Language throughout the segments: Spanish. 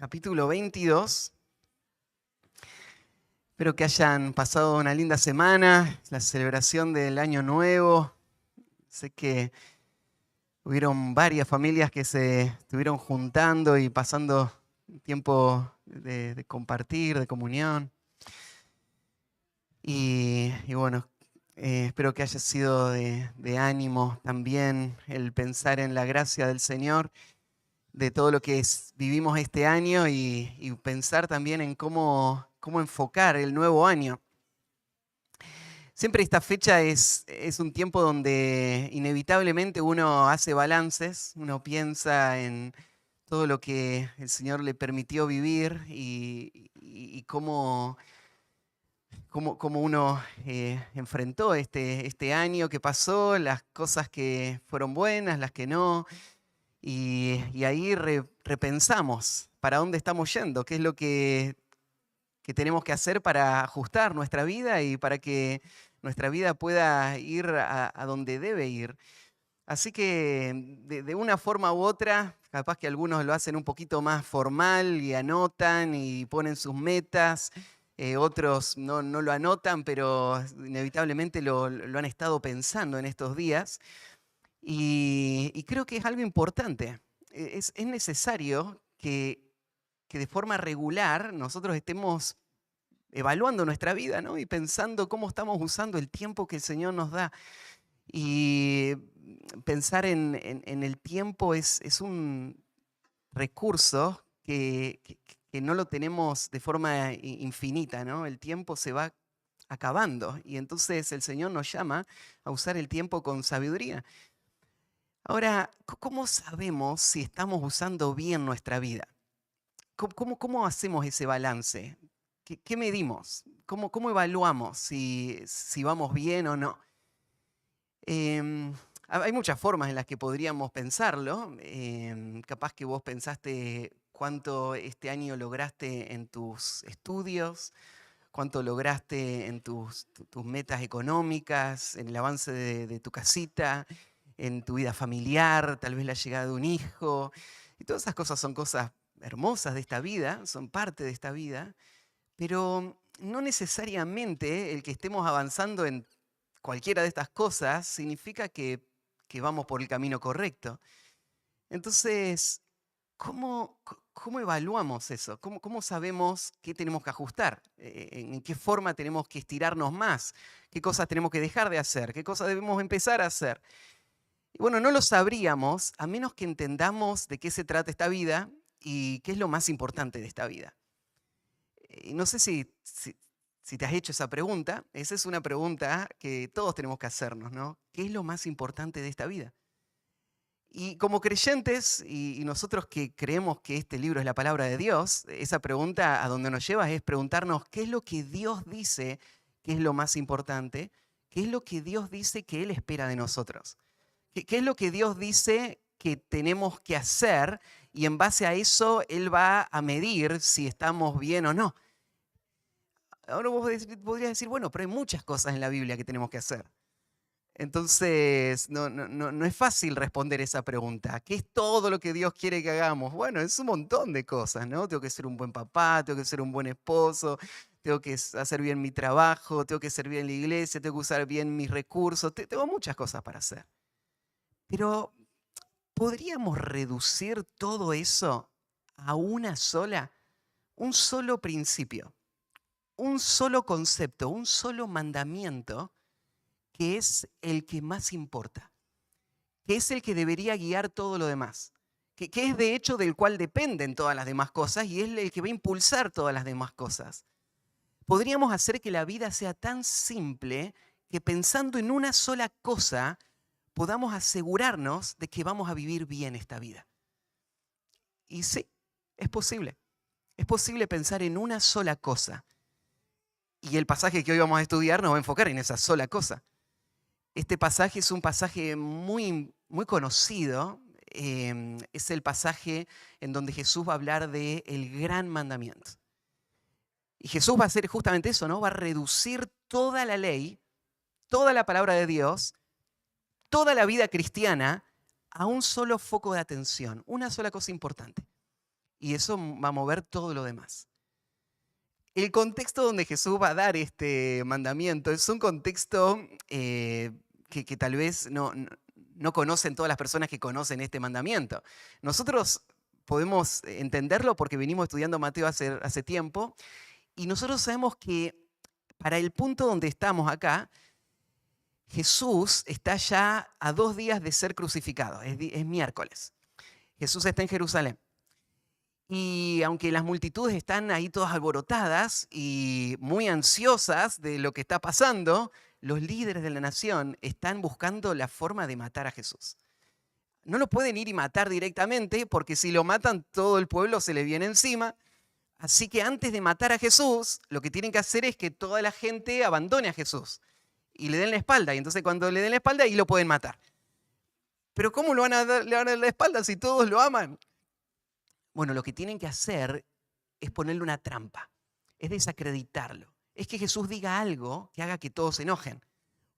capítulo 22. Espero que hayan pasado una linda semana, la celebración del Año Nuevo. Sé que hubieron varias familias que se estuvieron juntando y pasando un tiempo de compartir, de comunión. Y bueno, espero que haya sido de ánimo también el pensar en la gracia del Señor, de todo lo que vivimos este año y pensar también en cómo enfocar el nuevo año. Siempre esta fecha es un tiempo donde inevitablemente uno hace balances, uno piensa en todo lo que el Señor le permitió vivir y cómo uno enfrentó este año que pasó, las cosas que fueron buenas, las que no. Y ahí repensamos para dónde estamos yendo, qué es lo que tenemos que hacer para ajustar nuestra vida y para que nuestra vida pueda ir a donde debe ir. Así que de una forma u otra, capaz que algunos lo hacen un poquito más formal y anotan y ponen sus metas, otros no lo anotan, pero inevitablemente lo han estado pensando en estos días. Y creo que es algo importante. Es necesario que de forma regular nosotros estemos evaluando nuestra vida, ¿no? Y pensando cómo estamos usando el tiempo que el Señor nos da. Y pensar en el tiempo es un recurso que no lo tenemos de forma infinita, ¿no? El tiempo se va acabando y entonces el Señor nos llama a usar el tiempo con sabiduría. Ahora, ¿cómo sabemos si estamos usando bien nuestra vida? ¿Cómo hacemos ese balance? ¿Qué medimos? ¿Cómo evaluamos si vamos bien o no? Hay muchas formas en las que podríamos pensarlo. Capaz que vos pensaste cuánto este año lograste en tus estudios, cuánto lograste en tus metas económicas, en el avance de tu casita, en tu vida familiar, tal vez la llegada de un hijo. Y todas esas cosas son cosas hermosas de esta vida, son parte de esta vida, pero no necesariamente el que estemos avanzando en cualquiera de estas cosas significa que vamos por el camino correcto. Entonces, ¿cómo evaluamos eso? ¿Cómo sabemos qué tenemos que ajustar? ¿En qué forma tenemos que estirarnos más? ¿Qué cosas tenemos que dejar de hacer? ¿Qué cosas debemos empezar a hacer? Y bueno, no lo sabríamos a menos que entendamos de qué se trata esta vida y qué es lo más importante de esta vida. Y no sé si te has hecho esa pregunta. Esa es una pregunta que todos tenemos que hacernos, ¿no? ¿Qué es lo más importante de esta vida? Y como creyentes, y nosotros que creemos que este libro es la palabra de Dios, esa pregunta a donde nos lleva es preguntarnos qué es lo que Dios dice que es lo más importante, qué es lo que Dios dice que Él espera de nosotros, qué es lo que Dios dice que tenemos que hacer y en base a eso Él va a medir si estamos bien o no. Ahora vos podrías decir, bueno, pero hay muchas cosas en la Biblia que tenemos que hacer. Entonces, no es fácil responder esa pregunta. ¿Qué es todo lo que Dios quiere que hagamos? Bueno, es un montón de cosas, ¿no? Tengo que ser un buen papá, tengo que ser un buen esposo, tengo que hacer bien mi trabajo, tengo que servir en la iglesia, tengo que usar bien mis recursos, tengo muchas cosas para hacer. Pero, ¿podríamos reducir todo eso a un solo principio, un solo concepto, un solo mandamiento que es el que más importa, que es el que debería guiar todo lo demás, que es de hecho del cual dependen todas las demás cosas y es el que va a impulsar todas las demás cosas? Podríamos hacer que la vida sea tan simple que pensando en una sola cosa podamos asegurarnos de que vamos a vivir bien esta vida. Y sí, es posible. Es posible pensar en una sola cosa. Y el pasaje que hoy vamos a estudiar nos va a enfocar en esa sola cosa. Este pasaje es un pasaje muy, muy conocido. Es el pasaje en donde Jesús va a hablar del gran mandamiento. Y Jesús va a hacer justamente eso, ¿no? Va a reducir toda la ley, toda la palabra de Dios, toda la vida cristiana a un solo foco de atención, una sola cosa importante. y eso va a mover todo lo demás. El contexto donde Jesús va a dar este mandamiento es un contexto que tal vez no conocen todas las personas que conocen este mandamiento. Nosotros podemos entenderlo porque venimos estudiando Mateo hace tiempo y nosotros sabemos que para el punto donde estamos acá, Jesús está ya a 2 días de ser crucificado, es miércoles. Jesús está en Jerusalén. Y aunque las multitudes están ahí todas alborotadas y muy ansiosas de lo que está pasando, los líderes de la nación están buscando la forma de matar a Jesús. No lo pueden ir y matar directamente porque si lo matan todo el pueblo se le viene encima. Así que antes de matar a Jesús, lo que tienen que hacer es que toda la gente abandone a Jesús y le den la espalda. Y entonces cuando le den la espalda, ahí lo pueden matar. Pero ¿cómo le van a dar la espalda si todos lo aman? Bueno, lo que tienen que hacer es ponerle una trampa, es desacreditarlo. Es que Jesús diga algo que haga que todos se enojen,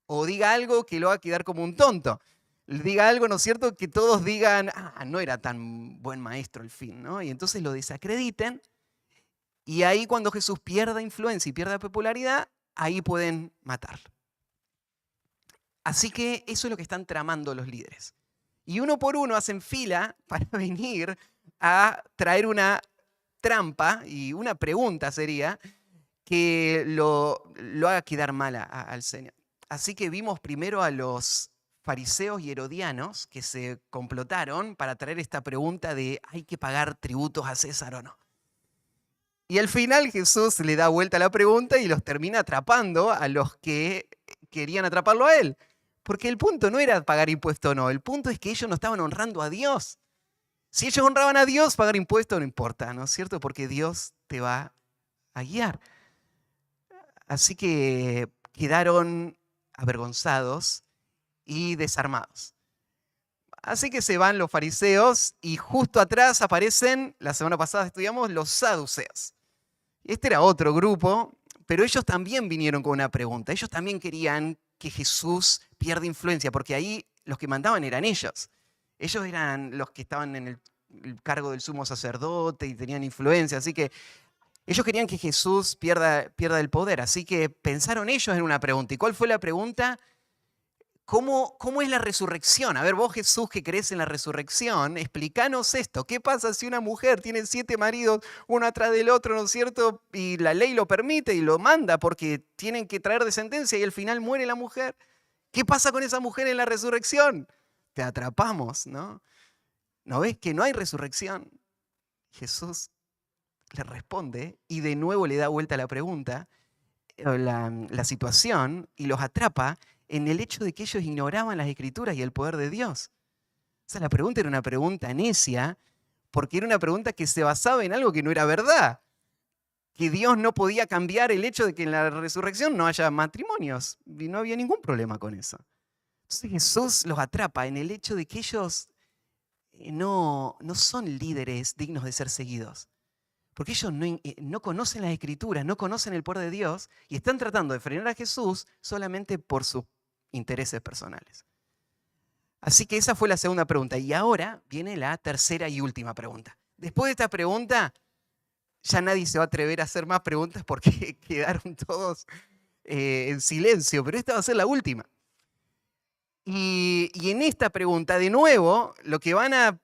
o diga algo que lo haga quedar como un tonto. Diga algo, ¿no es cierto?, que todos digan, no era tan buen maestro al fin, ¿no? Y entonces lo desacrediten, y ahí cuando Jesús pierda influencia y pierda popularidad, ahí pueden matarlo. Así que eso es lo que están tramando los líderes. Y uno por uno hacen fila para venir a traer una trampa, y una pregunta sería que lo haga quedar mal al Señor. Así que vimos primero a los fariseos y herodianos que se complotaron para traer esta pregunta de ¿hay que pagar tributos a César o no? Y al final Jesús le da vuelta a la pregunta y los termina atrapando a los que querían atraparlo a él. Porque el punto no era pagar impuesto o no, el punto es que ellos no estaban honrando a Dios. Si ellos honraban a Dios, pagar impuestos no importa, ¿no es cierto? Porque Dios te va a guiar. Así que quedaron avergonzados y desarmados. Así que se van los fariseos y justo atrás aparecen, la semana pasada estudiamos, los saduceos. Este era otro grupo, pero ellos también vinieron con una pregunta. Ellos también querían que Jesús pierda influencia, porque ahí los que mandaban eran ellos. Ellos eran los que estaban en el cargo del sumo sacerdote y tenían influencia, así que ellos querían que Jesús pierda el poder. Así que pensaron ellos en una pregunta. ¿Y cuál fue la pregunta? ¿Cómo es la resurrección? A ver, vos Jesús que crees en la resurrección, explícanos esto. ¿Qué pasa si una mujer tiene 7 maridos, uno atrás del otro, ¿no es cierto? Y la ley lo permite y lo manda porque tienen que traer descendencia y al final muere la mujer. ¿Qué pasa con esa mujer en la resurrección? Te atrapamos, ¿no? ¿No ves que no hay resurrección? Jesús le responde y de nuevo le da vuelta a la pregunta, la situación, y los atrapa en el hecho de que ellos ignoraban las Escrituras y el poder de Dios. O sea, la pregunta era una pregunta necia porque era una pregunta que se basaba en algo que no era verdad. Que Dios no podía cambiar el hecho de que en la resurrección no haya matrimonios. Y no había ningún problema con eso. Entonces Jesús los atrapa en el hecho de que ellos no son líderes dignos de ser seguidos. Porque ellos no conocen las Escrituras, no conocen el poder de Dios y están tratando de frenar a Jesús solamente por sus intereses personales. Así que esa fue la segunda pregunta. Y ahora viene la tercera y última pregunta. Después de esta pregunta, ya nadie se va a atrever a hacer más preguntas porque quedaron todos en silencio, pero esta va a ser la última. Y en esta pregunta, de nuevo, lo que van a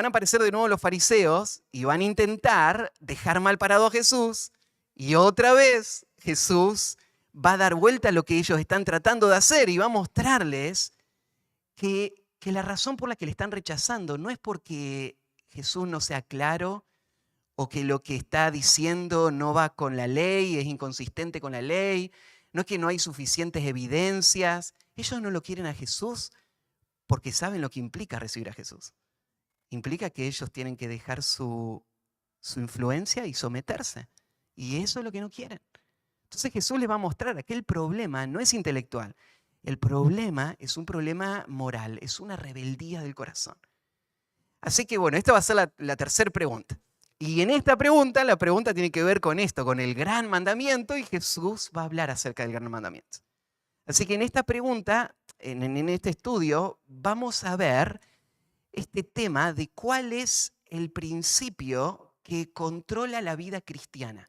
aparecer de nuevo los fariseos y van a intentar dejar mal parado a Jesús. Y otra vez Jesús va a dar vuelta a lo que ellos están tratando de hacer y va a mostrarles que la razón por la que le están rechazando no es porque Jesús no sea claro o que lo que está diciendo no va con la ley, es inconsistente con la ley, no es que no hay suficientes evidencias. Ellos no lo quieren a Jesús porque saben lo que implica recibir a Jesús. Implica que ellos tienen que dejar su influencia y someterse. Y eso es lo que no quieren. Entonces Jesús les va a mostrar que el problema no es intelectual. El problema es un problema moral, es una rebeldía del corazón. Así que bueno, esta va a ser la tercera pregunta. Y en esta pregunta, la pregunta tiene que ver con esto, con el gran mandamiento, y Jesús va a hablar acerca del gran mandamiento. Así que en esta pregunta, en este estudio, vamos a ver este tema de cuál es el principio que controla la vida cristiana.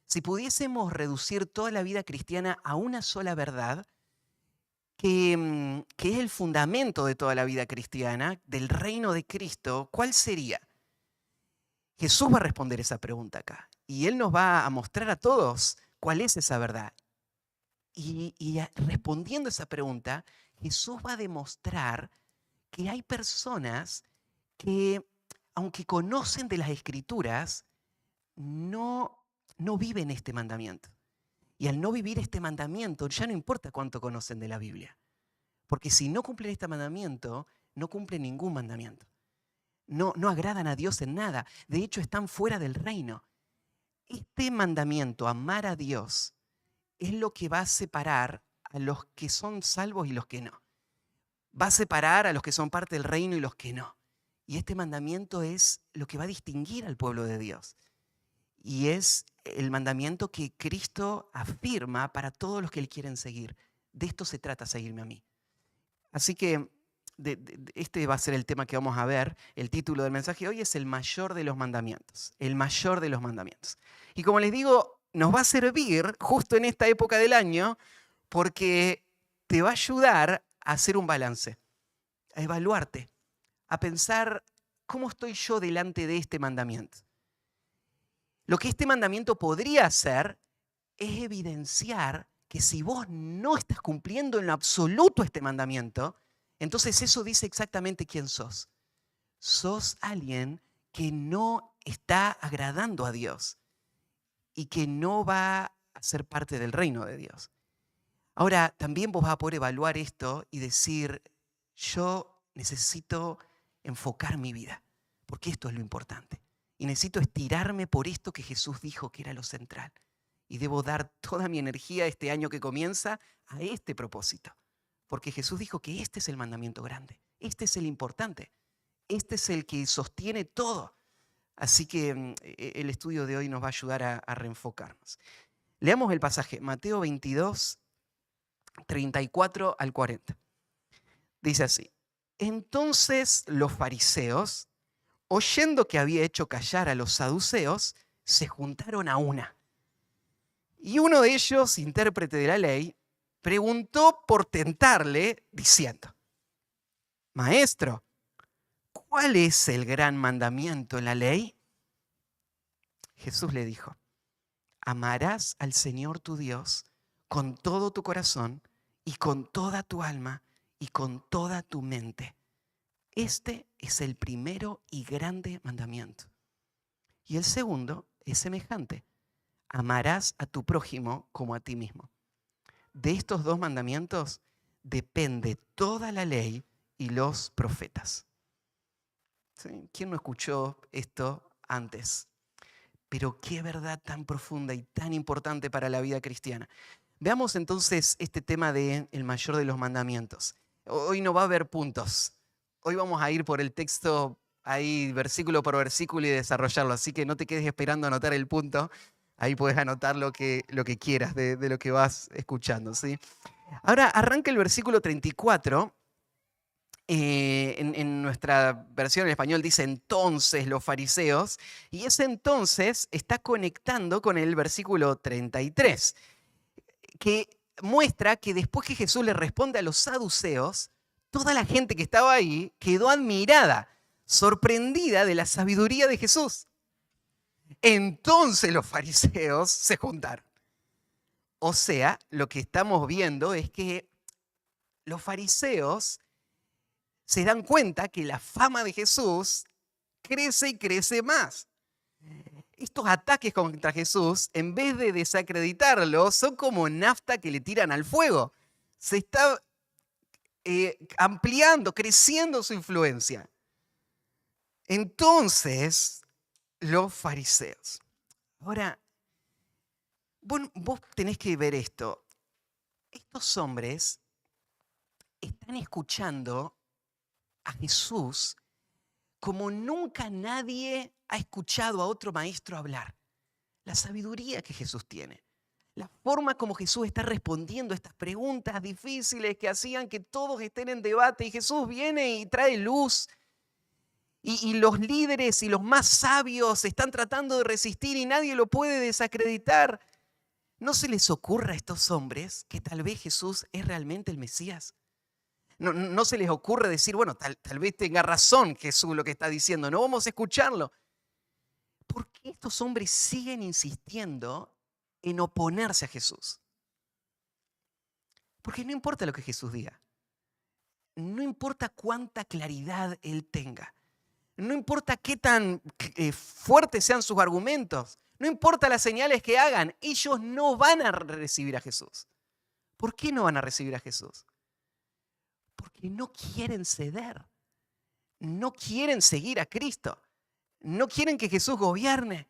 Si pudiésemos reducir toda la vida cristiana a una sola verdad, que es el fundamento de toda la vida cristiana, del reino de Cristo, ¿cuál sería? Jesús va a responder esa pregunta acá. Y Él nos va a mostrar a todos cuál es esa verdad. Y respondiendo esa pregunta, Jesús va a demostrar que hay personas que, aunque conocen de las Escrituras, no viven este mandamiento. Y al no vivir este mandamiento, ya no importa cuánto conocen de la Biblia. Porque si no cumplen este mandamiento, no cumplen ningún mandamiento. No agradan a Dios en nada. De hecho, están fuera del reino. Este mandamiento, amar a Dios, es lo que va a separar a los que son salvos y los que no. Va a separar a los que son parte del reino y los que no. Y este mandamiento es lo que va a distinguir al pueblo de Dios. Y es el mandamiento que Cristo afirma para todos los que le quieren seguir. De esto se trata, seguirme a mí. Así que este va a ser el tema que vamos a ver. El título del mensaje de hoy es el mayor de los mandamientos. El mayor de los mandamientos. Y como les digo, nos va a servir justo en esta época del año porque te va a ayudar a hacer un balance, a evaluarte, a pensar cómo estoy yo delante de este mandamiento. Lo que este mandamiento podría hacer es evidenciar que si vos no estás cumpliendo en lo absoluto este mandamiento, entonces eso dice exactamente quién sos. Sos alguien que no está agradando a Dios y que no va a ser parte del reino de Dios. Ahora, también vos vas a poder evaluar esto y decir, yo necesito enfocar mi vida, porque esto es lo importante. Y necesito estirarme por esto que Jesús dijo que era lo central. Y debo dar toda mi energía este año que comienza a este propósito. Porque Jesús dijo que este es el mandamiento grande. Este es el importante. Este es el que sostiene todo. Así que el estudio de hoy nos va a ayudar a reenfocarnos. Leamos el pasaje, Mateo 22, 34 al 40. Dice así: Entonces los fariseos, oyendo que había hecho callar a los saduceos, se juntaron a una. Y uno de ellos, intérprete de la ley, preguntó por tentarle, diciendo: Maestro, ¿cuál es el gran mandamiento en la ley? Jesús le dijo: Amarás al Señor tu Dios con todo tu corazón y con toda tu alma y con toda tu mente. Este es el primero y grande mandamiento. Y el segundo es semejante: amarás a tu prójimo como a ti mismo. De estos dos mandamientos depende toda la ley y los profetas. ¿Sí? ¿Quién no escuchó esto antes? Pero qué verdad tan profunda y tan importante para la vida cristiana. Veamos entonces este tema de el mayor de los mandamientos. Hoy no va a haber puntos. Hoy vamos a ir por el texto ahí versículo por versículo y desarrollarlo. Así que no te quedes esperando a anotar el punto. Ahí puedes anotar lo que quieras de lo que vas escuchando, ¿sí? Ahora arranca el versículo 34. En nuestra versión en español dice entonces los fariseos, y ese entonces está conectando con el versículo 33, que muestra que después que Jesús le responde a los saduceos, toda la gente que estaba ahí quedó admirada, sorprendida de la sabiduría de Jesús. Entonces los fariseos se juntaron. O sea, lo que estamos viendo es que los fariseos se dan cuenta que la fama de Jesús crece y crece más. Estos ataques contra Jesús, en vez de desacreditarlo, son como nafta que le tiran al fuego. Se está ampliando, creciendo su influencia. Entonces, los fariseos. Ahora, vos tenés que ver esto. Estos hombres están escuchando a Jesús como nunca nadie ha escuchado a otro maestro hablar. La sabiduría que Jesús tiene. La forma como Jesús está respondiendo a estas preguntas difíciles que hacían que todos estén en debate. Y Jesús viene y trae luz. Y los líderes y los más sabios están tratando de resistir y nadie lo puede desacreditar. ¿No se les ocurra a estos hombres que tal vez Jesús es realmente el Mesías? No se les ocurre decir, bueno, tal vez tenga razón Jesús lo que está diciendo, no vamos a escucharlo. ¿Por qué estos hombres siguen insistiendo en oponerse a Jesús? Porque no importa lo que Jesús diga, no importa cuánta claridad Él tenga, no importa qué tan fuertes sean sus argumentos, no importa las señales que hagan, ellos no van a recibir a Jesús. ¿Por qué no van a recibir a Jesús? Porque no quieren ceder, no quieren seguir a Cristo, no quieren que Jesús gobierne.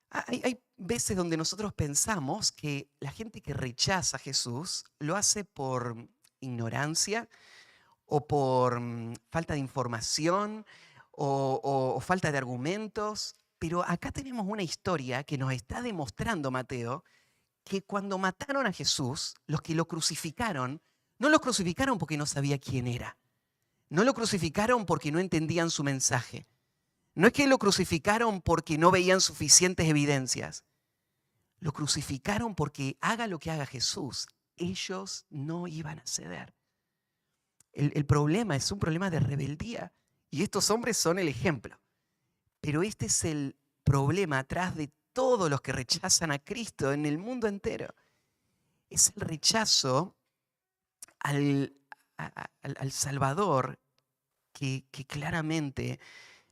Hay veces donde nosotros pensamos que la gente que rechaza a Jesús lo hace por ignorancia o por falta de información o falta de argumentos. Pero acá tenemos una historia que nos está demostrando, Mateo, que cuando mataron a Jesús, los que lo crucificaron, no lo crucificaron porque no sabía quién era. No lo crucificaron porque no entendían su mensaje. No es que lo crucificaron porque no veían suficientes evidencias. Lo crucificaron porque haga lo que haga Jesús, ellos no iban a ceder. El problema es un problema de rebeldía y estos hombres son el ejemplo. Pero este es el problema atrás de todos los que rechazan a Cristo en el mundo entero. Es el rechazo al Salvador que claramente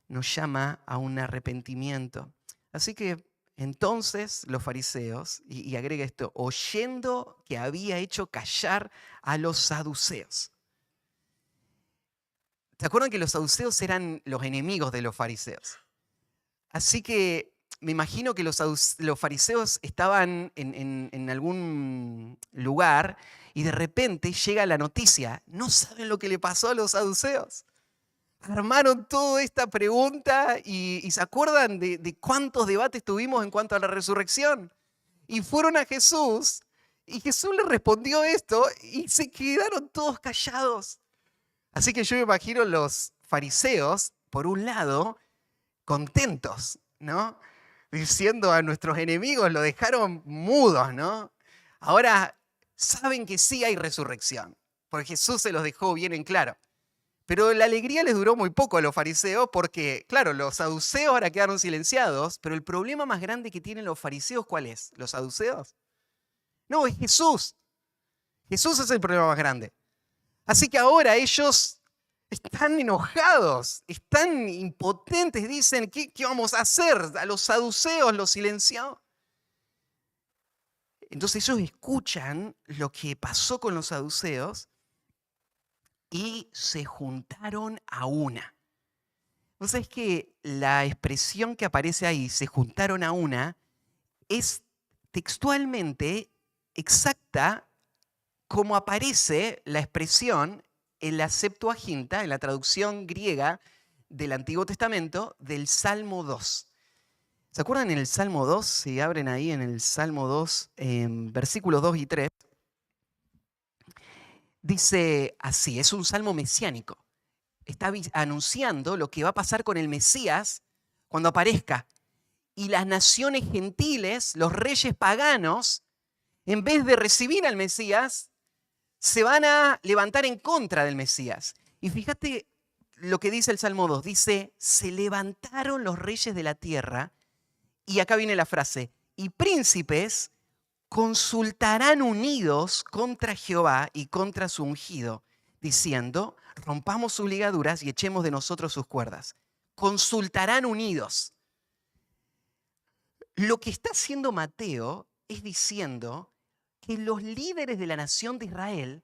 nos llama a un arrepentimiento. Así que entonces los fariseos, y agrega esto, oyendo que había hecho callar a los saduceos. ¿Se acuerdan que los saduceos eran los enemigos de los fariseos? Así que me imagino que los fariseos estaban en algún lugar y de repente llega la noticia. ¿No saben lo que le pasó a los saduceos? Armaron toda esta pregunta y se acuerdan de cuántos debates tuvimos en cuanto a la resurrección. Y fueron a Jesús y Jesús les respondió esto y se quedaron todos callados. Así que yo me imagino los fariseos, por un lado, contentos, ¿no? Diciendo a nuestros enemigos, lo dejaron mudos, ¿no? Ahora saben que sí hay resurrección, porque Jesús se los dejó bien en claro. Pero la alegría les duró muy poco a los fariseos porque, claro, los saduceos ahora quedaron silenciados, pero el problema más grande que tienen los fariseos, ¿cuál es? ¿Los saduceos? No, es Jesús. Jesús es el problema más grande. Así que ahora ellos están enojados, están impotentes, dicen, ¿qué vamos a hacer? A los saduceos los silenció. Entonces ellos escuchan lo que pasó con los saduceos y se juntaron a una. ¿Vos sabés que la expresión que aparece ahí, se juntaron a una, es textualmente exacta como aparece la expresión en la Septuaginta, en la traducción griega del Antiguo Testamento, del Salmo 2? ¿Se acuerdan en el Salmo 2? Si abren ahí en el Salmo 2, en versículos 2 y 3, dice así, es un salmo mesiánico. Está anunciando lo que va a pasar con el Mesías cuando aparezca. Y las naciones gentiles, los reyes paganos, en vez de recibir al Mesías, se van a levantar en contra del Mesías. Y fíjate lo que dice el Salmo 2. Dice, se levantaron los reyes de la tierra, y acá viene la frase, y príncipes consultarán unidos contra Jehová y contra su ungido, diciendo, rompamos sus ligaduras y echemos de nosotros sus cuerdas. Consultarán unidos. Lo que está haciendo Mateo es diciendo que los líderes de la nación de Israel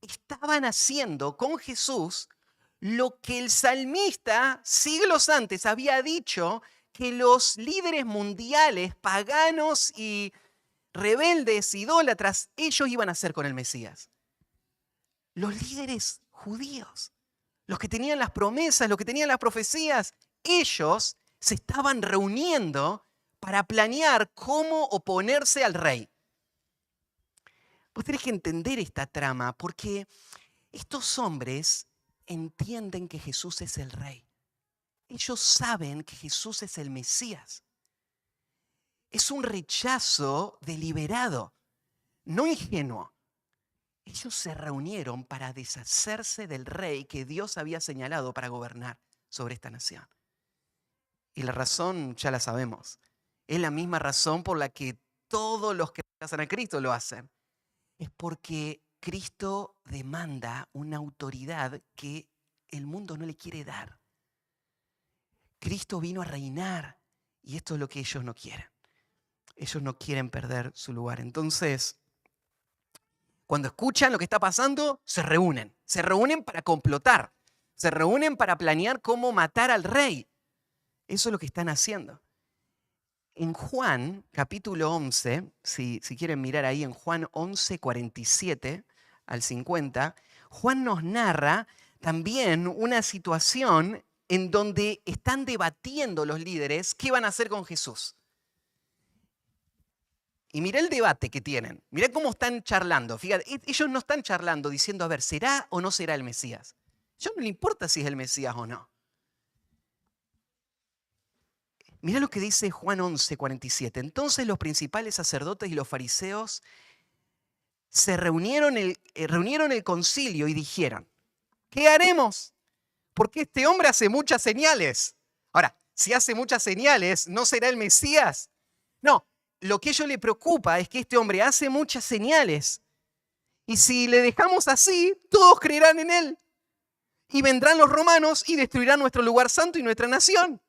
estaban haciendo con Jesús lo que el salmista siglos antes había dicho que los líderes mundiales, paganos y rebeldes, idólatras, ellos iban a hacer con el Mesías. Los líderes judíos, los que tenían las promesas, los que tenían las profecías, ellos se estaban reuniendo para planear cómo oponerse al rey. Vos tenés que entender esta trama porque estos hombres entienden que Jesús es el Rey. Ellos saben que Jesús es el Mesías. Es un rechazo deliberado, no ingenuo. Ellos se reunieron para deshacerse del rey que Dios había señalado para gobernar sobre esta nación. Y la razón ya la sabemos. Es la misma razón por la que todos los que rechazan a Cristo lo hacen. Es porque Cristo demanda una autoridad que el mundo no le quiere dar. Cristo vino a reinar y esto es lo que ellos no quieren. Ellos no quieren perder su lugar. Entonces, cuando escuchan lo que está pasando, se reúnen. Se reúnen para complotar. Se reúnen para planear cómo matar al rey. Eso es lo que están haciendo. En Juan, capítulo 11, si quieren mirar ahí en Juan 11, 47 al 50, Juan nos narra también una situación en donde están debatiendo los líderes qué van a hacer con Jesús. Y mirá el debate que tienen. Mirá cómo están charlando. Fíjate, ellos no están charlando diciendo, a ver, ¿será o no será el Mesías? A ellos no le importa si es el Mesías o no. Mirá lo que dice Juan 11, 47. Entonces los principales sacerdotes y los fariseos se reunieron el concilio y dijeron, ¿qué haremos? Porque este hombre hace muchas señales. Ahora, si hace muchas señales, ¿no será el Mesías? No, lo que a ellos les preocupa es que este hombre hace muchas señales. Y si le dejamos así, todos creerán en él. Y vendrán los romanos y destruirán nuestro lugar santo y nuestra nación.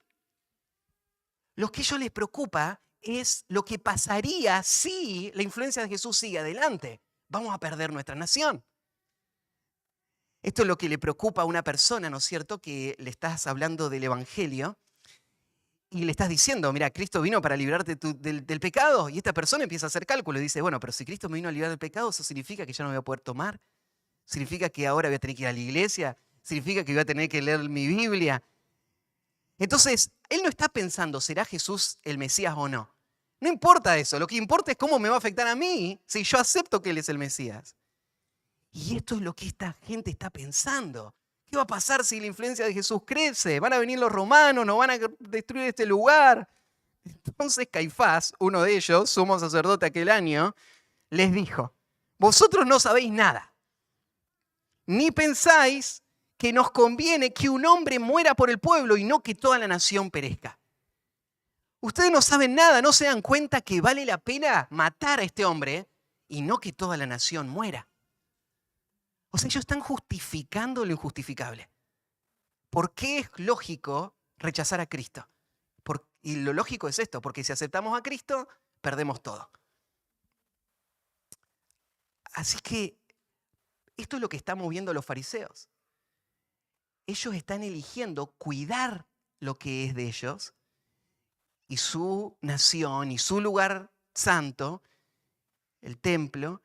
Lo que a ellos les preocupa es lo que pasaría si la influencia de Jesús sigue adelante. Vamos a perder nuestra nación. Esto es lo que le preocupa a una persona, ¿no es cierto?, que le estás hablando del Evangelio y le estás diciendo, mira, Cristo vino para librarte del pecado. Y esta persona empieza a hacer cálculo y dice, bueno, pero si Cristo me vino a librar del pecado, eso significa que ya no voy a poder tomar. Significa que ahora voy a tener que ir a la iglesia. Significa que voy a tener que leer mi Biblia. Entonces, él no está pensando, ¿será Jesús el Mesías o no? No importa eso, lo que importa es cómo me va a afectar a mí si yo acepto que Él es el Mesías. Y esto es lo que esta gente está pensando. ¿Qué va a pasar si la influencia de Jesús crece? ¿Van a venir los romanos? ¿Nos van a destruir este lugar? Entonces Caifás, uno de ellos, sumo sacerdote aquel año, les dijo, vosotros no sabéis nada, ni pensáis que nos conviene que un hombre muera por el pueblo y no que toda la nación perezca. Ustedes no saben nada, no se dan cuenta que vale la pena matar a este hombre y no que toda la nación muera. O sea, ellos están justificando lo injustificable. ¿Por qué es lógico rechazar a Cristo? Y lo lógico es esto, porque si aceptamos a Cristo, perdemos todo. Así que esto es lo que están moviendo los fariseos. Ellos están eligiendo cuidar lo que es de ellos y su nación y su lugar santo, el templo,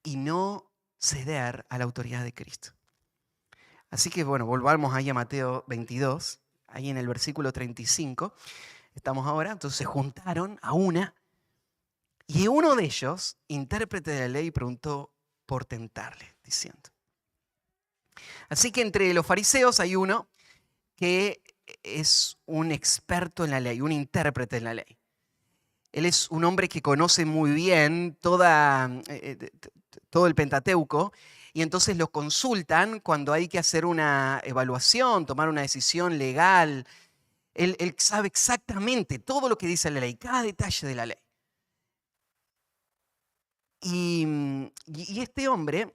y no ceder a la autoridad de Cristo. Así que bueno, volvamos ahí a Mateo 22, ahí en el versículo 35, estamos ahora, entonces se juntaron a una, y uno de ellos, intérprete de la ley, preguntó por tentarle, diciendo. Así que entre los fariseos hay uno que es un experto en la ley, un intérprete en la ley. Él es un hombre que conoce muy bien todo el Pentateuco y entonces lo consultan cuando hay que hacer una evaluación, tomar una decisión legal. Él sabe exactamente todo lo que dice la ley, cada detalle de la ley. Y este hombre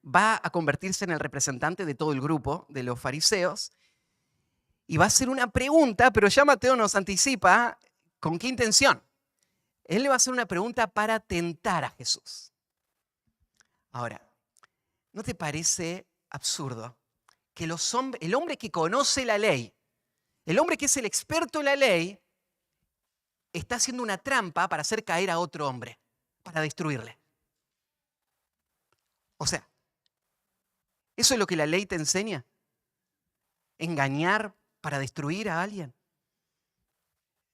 va a convertirse en el representante de todo el grupo de los fariseos y va a hacer una pregunta, pero ya Mateo nos anticipa con qué intención. Él le va a hacer una pregunta para tentar a Jesús. Ahora, ¿no te parece absurdo que el hombre que conoce la ley, el hombre que es el experto en la ley, está haciendo una trampa para hacer caer a otro hombre, para destruirle? O sea, ¿eso es lo que la ley te enseña? ¿Engañar para destruir a alguien?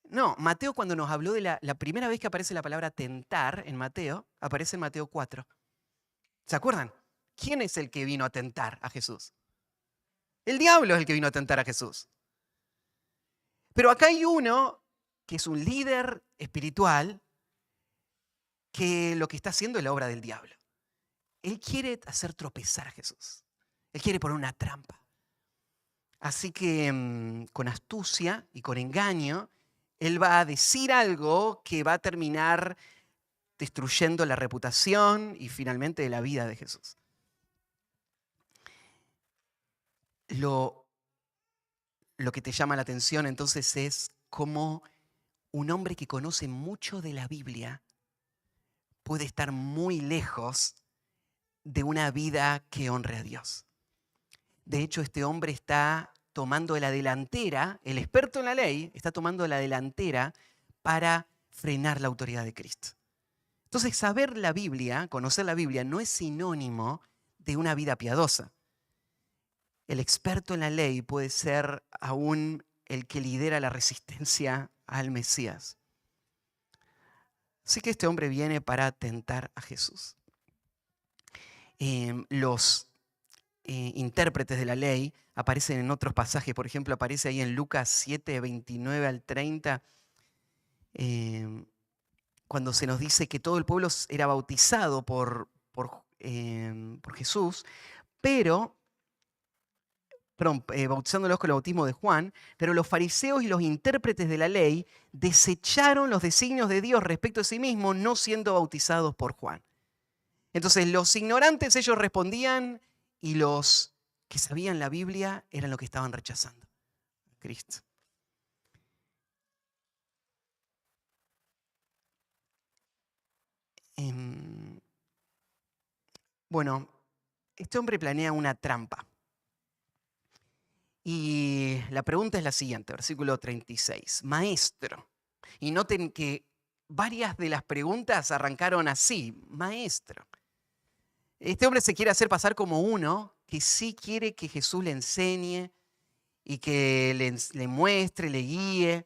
No, Mateo cuando nos habló de la primera vez que aparece la palabra tentar en Mateo, aparece en Mateo 4. ¿Se acuerdan? ¿quién es el que vino a tentar a Jesús? El diablo es el que vino a tentar a Jesús. Pero acá hay uno que es un líder espiritual que lo que está haciendo es la obra del diablo. Él quiere hacer tropezar a Jesús. Él quiere poner una trampa. Así que con astucia y con engaño, él va a decir algo que va a terminar destruyendo la reputación y finalmente la vida de Jesús. Lo que te llama la atención entonces es cómo un hombre que conoce mucho de la Biblia puede estar muy lejos de una vida que honre a Dios. De hecho, este hombre está tomando la delantera, el experto en la ley está tomando la delantera para frenar la autoridad de Cristo. Entonces, saber la Biblia, conocer la Biblia, no es sinónimo de una vida piadosa. El experto en la ley puede ser aún el que lidera la resistencia al Mesías. Así que este hombre viene para tentar a Jesús. Los intérpretes de la ley aparecen en otros pasajes. Por ejemplo, aparece ahí en Lucas 7, 29 al 30, cuando se nos dice que todo el pueblo era bautizado por Jesús, bautizándolos con el bautismo de Juan, pero los fariseos y los intérpretes de la ley desecharon los designios de Dios respecto a sí mismos, no siendo bautizados por Juan. Entonces los ignorantes ellos respondían y los que sabían la Biblia eran los que estaban rechazando a Cristo. Bueno, este hombre planea una trampa. Y la pregunta es la siguiente, versículo 36. Maestro. Y noten que varias de las preguntas arrancaron así. Maestro. Este hombre se quiere hacer pasar como uno que sí quiere que Jesús le enseñe y que le muestre, le guíe.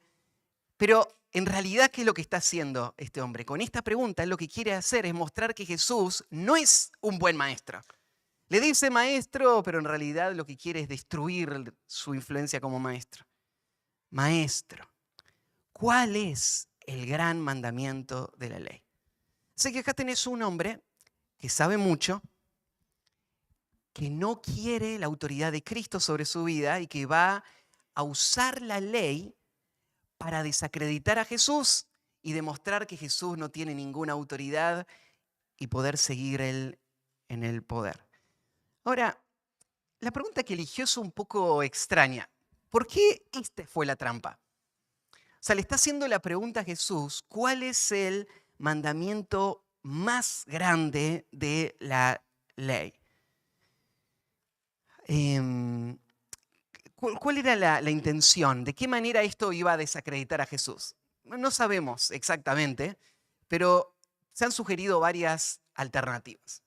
Pero en realidad, ¿qué es lo que está haciendo este hombre? Con esta pregunta, él lo que quiere hacer es mostrar que Jesús no es un buen maestro. Le dice maestro, pero en realidad lo que quiere es destruir su influencia como maestro. Maestro, ¿cuál es el gran mandamiento de la ley? Así que acá tenés un hombre que sabe mucho, que no quiere la autoridad de Cristo sobre su vida y que va a usar la ley para desacreditar a Jesús y demostrar que Jesús no tiene ninguna autoridad y poder seguir él en el poder. Ahora, la pregunta que eligió es un poco extraña. ¿Por qué esta fue la trampa? O sea, le está haciendo la pregunta a Jesús, ¿cuál es el mandamiento más grande de la ley? ¿Cuál era la intención? ¿De qué manera esto iba a desacreditar a Jesús? No sabemos exactamente, pero se han sugerido varias alternativas.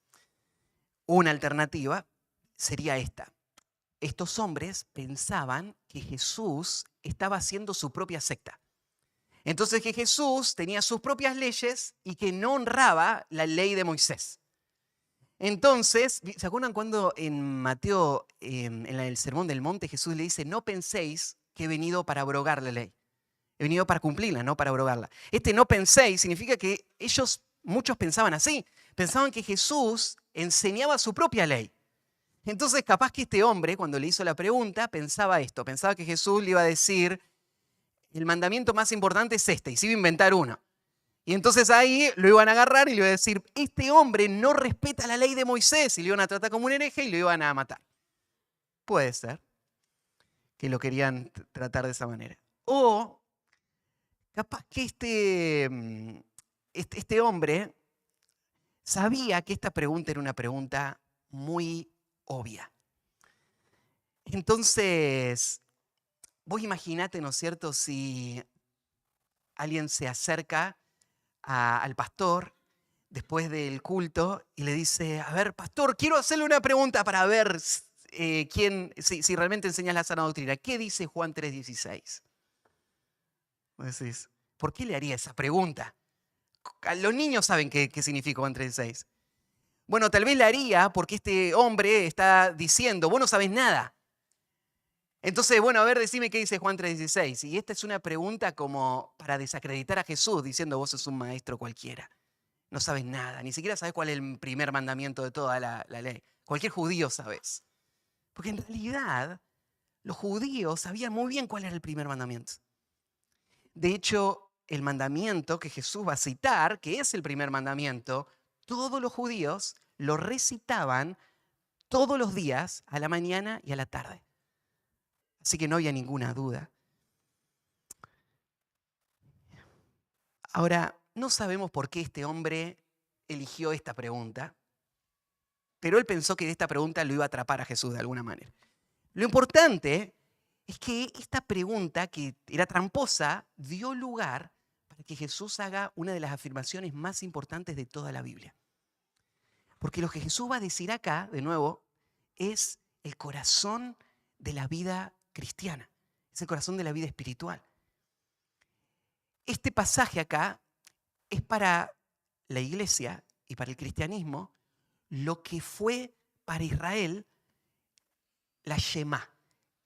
Una alternativa sería esta. Estos hombres pensaban que Jesús estaba haciendo su propia secta. Entonces que Jesús tenía sus propias leyes y que no honraba la ley de Moisés. Entonces, ¿se acuerdan cuando en Mateo, en el Sermón del Monte, Jesús le dice, no penséis que he venido para abrogar la ley? He venido para cumplirla, no para abrogarla. Este no penséis significa que muchos pensaban así. Pensaban que Jesús enseñaba su propia ley. Entonces, capaz que este hombre, cuando le hizo la pregunta, pensaba esto. Pensaba que Jesús le iba a decir, el mandamiento más importante es este, y se iba a inventar uno. Y entonces ahí lo iban a agarrar y le iban a decir, este hombre no respeta la ley de Moisés, y lo iban a tratar como un hereje y lo iban a matar. Puede ser que lo querían tratar de esa manera. O capaz que este hombre sabía que esta pregunta era una pregunta muy obvia. Entonces, vos imaginate, ¿no es cierto?, si alguien se acerca al pastor después del culto y le dice, a ver, pastor, quiero hacerle una pregunta para ver si realmente enseñas la sana doctrina. ¿Qué dice Juan 3:16? Vos decís, ¿por qué le haría esa pregunta? Los niños saben qué significa Juan 3:16. Bueno, tal vez la haría porque este hombre está diciendo, vos no sabés nada. Entonces, bueno, a ver, decime qué dice Juan 3:16. Y esta es una pregunta como para desacreditar a Jesús, diciendo vos sos un maestro cualquiera. No sabes nada, ni siquiera sabes cuál es el primer mandamiento de toda la ley. Cualquier judío sabes. Porque en realidad los judíos sabían muy bien cuál era el primer mandamiento. De hecho, el mandamiento que Jesús va a citar, que es el primer mandamiento, todos los judíos lo recitaban todos los días, a la mañana y a la tarde. Así que no había ninguna duda. Ahora, no sabemos por qué este hombre eligió esta pregunta, pero él pensó que esta pregunta lo iba a atrapar a Jesús de alguna manera. Lo importante es que esta pregunta, que era tramposa, dio lugar para que Jesús haga una de las afirmaciones más importantes de toda la Biblia. Porque lo que Jesús va a decir acá, de nuevo, es el corazón de la vida cristiana, es el corazón de la vida espiritual. Este pasaje acá es para la iglesia y para el cristianismo lo que fue para Israel la Shema,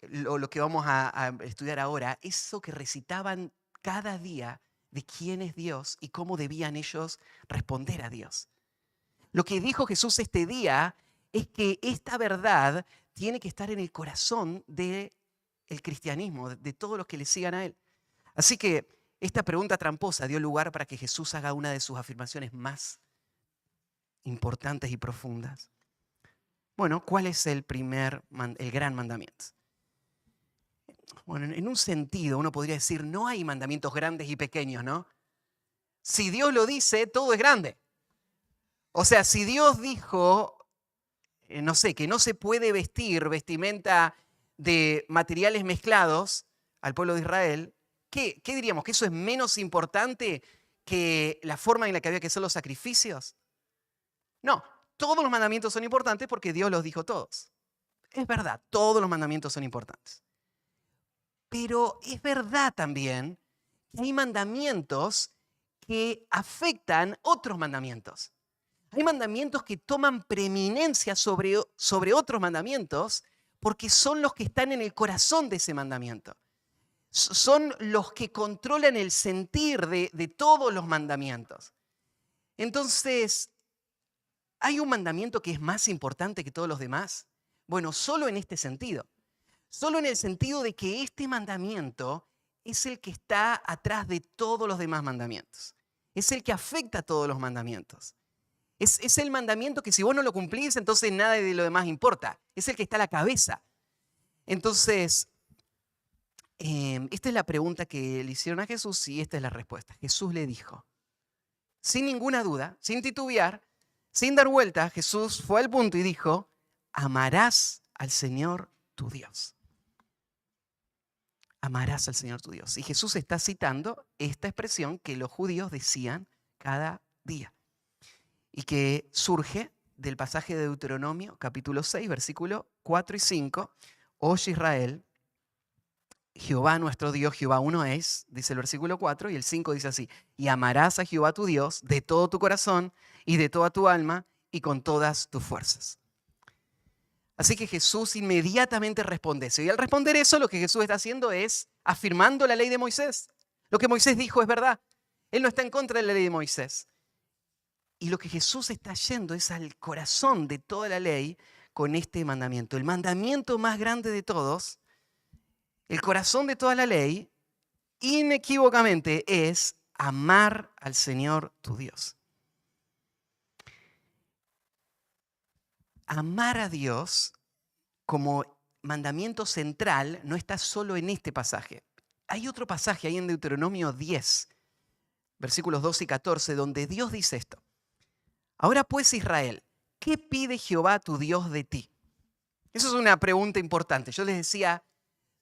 lo que vamos a estudiar ahora, eso que recitaban cada día de quién es Dios y cómo debían ellos responder a Dios. Lo que dijo Jesús este día es que esta verdad tiene que estar en el corazón del cristianismo, de todos los que le sigan a Él. Así que esta pregunta tramposa dio lugar para que Jesús haga una de sus afirmaciones más importantes y profundas. Bueno, ¿cuál es el gran mandamiento? Bueno, en un sentido uno podría decir, no hay mandamientos grandes y pequeños, ¿no? Si Dios lo dice, todo es grande. O sea, si Dios dijo, no sé, que no se puede vestir vestimenta de materiales mezclados al pueblo de Israel, ¿qué diríamos? ¿Que eso es menos importante que la forma en la que había que hacer los sacrificios? No, todos los mandamientos son importantes porque Dios los dijo todos. Es verdad, todos los mandamientos son importantes. Pero es verdad también que hay mandamientos que afectan otros mandamientos. Hay mandamientos que toman preeminencia sobre otros mandamientos porque son los que están en el corazón de ese mandamiento. Son los que controlan el sentir de todos los mandamientos. Entonces, ¿hay un mandamiento que es más importante que todos los demás? Bueno, solo en este sentido. Solo en el sentido de que este mandamiento es el que está atrás de todos los demás mandamientos. Es el que afecta a todos los mandamientos. Es el mandamiento que si vos no lo cumplís, entonces nada de lo demás importa. Es el que está a la cabeza. Entonces, esta es la pregunta que le hicieron a Jesús y esta es la respuesta. Jesús le dijo, sin ninguna duda, sin titubear, sin dar vuelta, Jesús fue al punto y dijo, amarás al Señor tu Dios. Amarás al Señor tu Dios. Y Jesús está citando esta expresión que los judíos decían cada día y que surge del pasaje de Deuteronomio, capítulo 6, versículo 4 y 5. Oye Israel, Jehová nuestro Dios, Jehová uno es, dice el versículo 4, y el 5 dice así, y amarás a Jehová tu Dios de todo tu corazón y de toda tu alma y con todas tus fuerzas. Así que Jesús inmediatamente responde eso. Y al responder eso, lo que Jesús está haciendo es afirmando la ley de Moisés. Lo que Moisés dijo es verdad. Él no está en contra de la ley de Moisés. Y lo que Jesús está yendo es al corazón de toda la ley con este mandamiento. El mandamiento más grande de todos, el corazón de toda la ley, inequívocamente es amar al Señor tu Dios. Amar a Dios como mandamiento central no está solo en este pasaje. Hay otro pasaje ahí en Deuteronomio 10, versículos 12 y 14, donde Dios dice esto. Ahora pues Israel, ¿qué pide Jehová tu Dios de ti? Eso es una pregunta importante. Yo les decía,